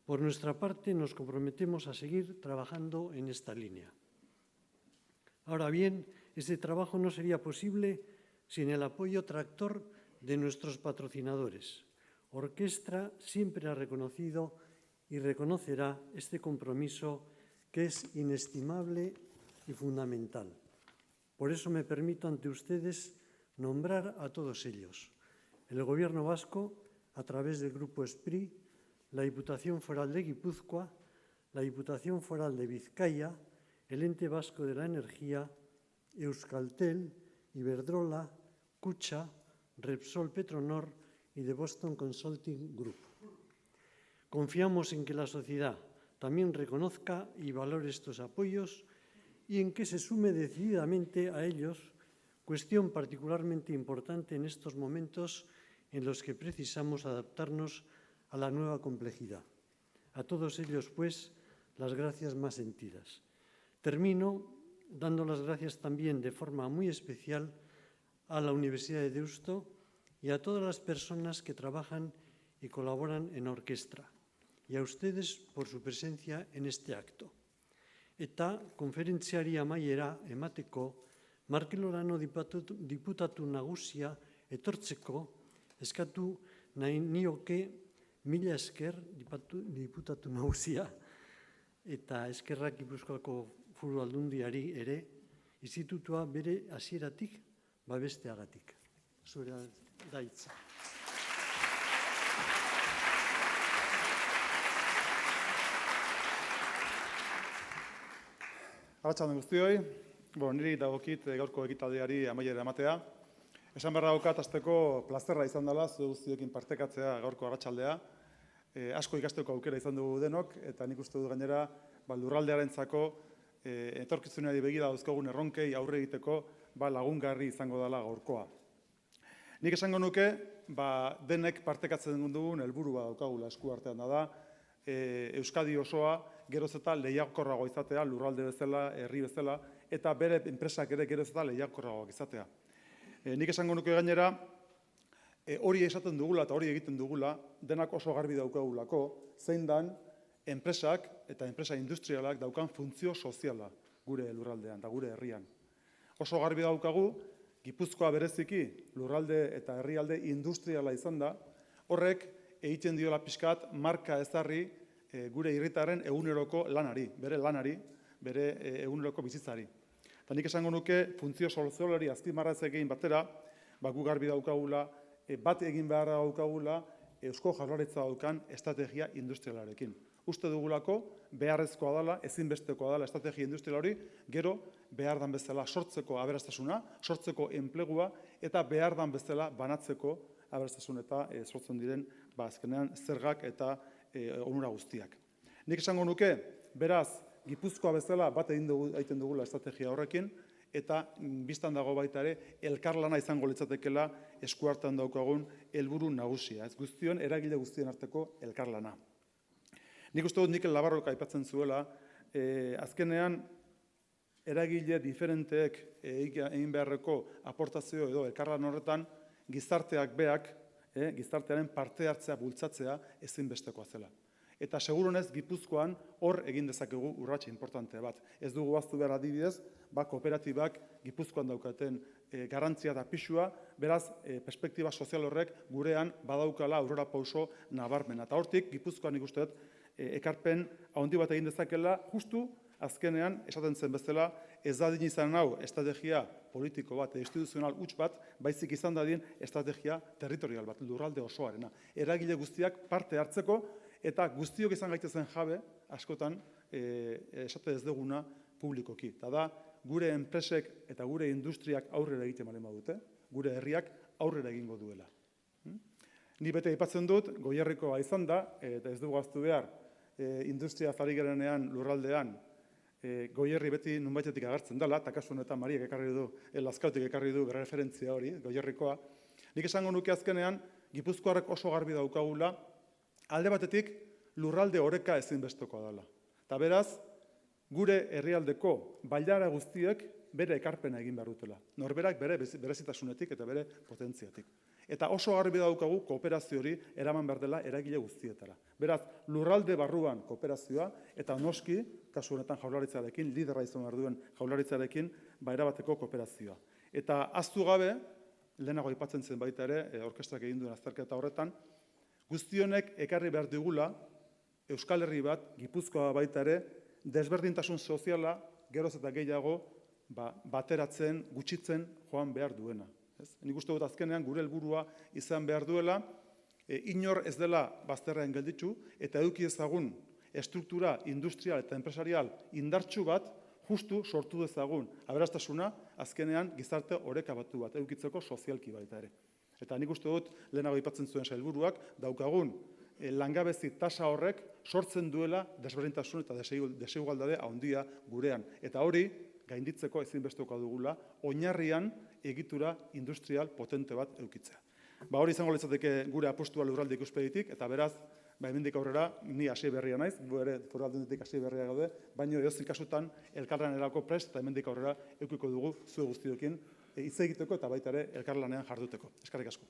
Por nuestra parte, nos comprometemos a seguir trabajando en esta línea. Ahora bien, este trabajo no sería posible sin el apoyo tractor de nuestros patrocinadores. Orquestra siempre ha reconocido y reconocerá este compromiso, que es inestimable y fundamental. Por eso me permito ante ustedes nombrar a todos ellos: el Gobierno vasco, a través del Grupo Esprit, la Diputación Foral de Guipúzcoa, la Diputación Foral de Vizcaya, el Ente Vasco de la Energía, Euskaltel, Iberdrola, Kutxa, Repsol Petronor y The Boston Consulting Group. Confiamos en que la sociedad también reconozca y valore estos apoyos y en que se sume decididamente a ellos, cuestión particularmente importante en estos momentos en los que precisamos adaptarnos a la nueva complejidad. A todos ellos, pues, las gracias más sentidas. Termino dando las gracias también de forma muy especial a la Universidad de Deusto y a todas las personas que trabajan y colaboran en orquestra, y a ustedes por su presencia en este acto. Eta konferentziari amaiera emateko, Markel Orano diputatu nagusia etortzeko eskatu nahi nioke mila esker diputatu nagusia eta eskerrak Gipuzkoako Foru Aldundiari ere, institutua bere hasieratik babesteagatik. Zurea da hitza. Arratsalde guztioi, niri dagokit gaurko ekitaldiari amaiera ematea. Esan beharra daukat hasteko plazerra izan dela, zure guztiekin partekatzea gaurko arratsaldea. Asko ikasteko aukera izan dugu denok, eta nik uste dut gainera lurraldearentzako etorkizunari begira dauzkagun erronkei aurre egiteko lagungarri izango dela gaurkoa. Nik esango nuke, denek partekatzen dugun helburua daukagula esku artean da, Euskadi osoa geroz eta lehiakorragoa izatea, lurralde bezala, herri bezala, eta bere enpresak ere geroz eta lehiakorragoak izatea. Nik esango nuke gainera, hori esaten dugula eta hori egiten dugula, denak oso garbi daukagulako, zein dan enpresak eta enpresa industrialak daukan funtzio soziala gure lurraldean eta gure herrian. Oso garbi daukagu, Gipuzkoa bereziki lurralde eta herrialde industriala izan da, horrek egiten diola pixkat marka ezarri gure hiritarren eguneroko lanari, bere eguneroko bizitzari. Eta nik esango nuke funtzio sozialari azpimarratzekin batera, gu garbi daukagula, bat egin beharra daukagula Eusko Jaurlaritza daukan estrategia industrialarekin. Uste dugulako beharrezkoa dela, ezinbestekoa dela estrategia industrial hori, gero behar dan bezala sortzeko aberastasuna, sortzeko enplegua eta behar dan bezala banatzeko aberastasun eta sortzen diren azkenean zergak eta onura guztiak. Nik esango nuke, beraz, Gipuzkoa bezala bat egiten dugula estrategia horrekin, eta biztan dago baita ere, elkarlana izango litzatekela eskuartean daukagun helburu nagusia. Ez guztion, eragile guztien arteko elkarlana. Nik uste dut Mikel Labarrok aipatzen zuela, azkenean eragile diferenteek egin beharreko aportazio edo elkarlan horretan, gizarteak beak, gizartearen parte hartzea bultzatzea ezinbestekoa zela. Eta seguronez Gipuzkoan hor egin dezakegu urratxe importante bat. Ez dugu ahaztu behar adibidez, kooperatibak Gipuzkoan daukaten garrantzia da pisua, beraz, perspektiba sozial horrek gurean badaukala aurrera pauso nabarmena. Eta hortik Gipuzkoan nik uste dut ekarpen handi bat egin dezakela, justu azkenean, esaten zen bezala, ez dadin izan hau estrategia politiko bat, instituzional huts bat, baizik izan dadin estrategia territorial bat, lurralde osoarena. Eragile guztiak parte hartzeko, eta guztiok izan gaitezen jabe, askotan, esate ez duguna publikoki. Eta da, gure enpresek eta gure industriak aurrera egiten baldin badute, gure herriak aurrera egingo duela. Ni bete aipatzen dut, Goierrikoa izan da, eta ez dugu ahaztu behar, industria ari garenean lurraldean, Goierri beti nunbaitetik agertzen dela, eta kasu honetan Mariek ekarri du, Lazkautik ekarri du referentzia hori, Goierrikoa. Nik esango nuke azkenean, Gipuzkoarrek oso garbi daukagula, alde batetik lurralde oreka ezinbestekoa dela. Eta beraz, gure herrialdeko bailara guztiek bere ekarpena egin behar dutela. Norberak bere berezitasunetik eta bere potentziatik. Eta oso garbi daukagu kooperazio hori eraman behar dela eragile guztietara. Beraz, lurralde barruan kooperazioa eta noski, kasu honetan jaurlaritzarekin, liderra izan behar duen jaurlaritzarekin, erabateko kooperazioa. Eta ahaztu gabe, lehenago aipatzen zen baita ere, orkestrak egin duen azterketa horretan, guztionek ekarri behar digula, Euskal Herri bat, Gipuzkoa baita ere, desberdintasun soziala, geroz eta gehiago, bateratzen, gutxitzen joan behar duena. Nik uste dut azkenean gure helburua izan behar duela, inor ez dela bazterrean gelditu, eta eduki ezagun estruktura industrial eta enpresarial indartsu bat, justu sortu dezagun aberastasuna, azkenean gizarte oreka batu bat, edukitzeko sozialki baita ere. Eta nik uste dut, lehenago aipatzen zuen sailburuak, daukagun langabezi tasa horrek sortzen duela desberdintasun eta desigualdade handia gurean. Eta hori, gainditzeko ezinbestekoa dugula, oinarrian egitura industrial potente bat edukitzea. Hori izango litzateke gure apustua lurralde ikuspegitik, eta beraz, hemendik aurrera, ni hasi berria naiz, gu ere foru aldunditik hasi berria gaude, baina edozein kasutan elkarlanerako prest eta hemendik aurrera edukiko dugu zue guztiokin hitz egiteko eta baita ere elkarlanean jarduteko. Eskerrik asko.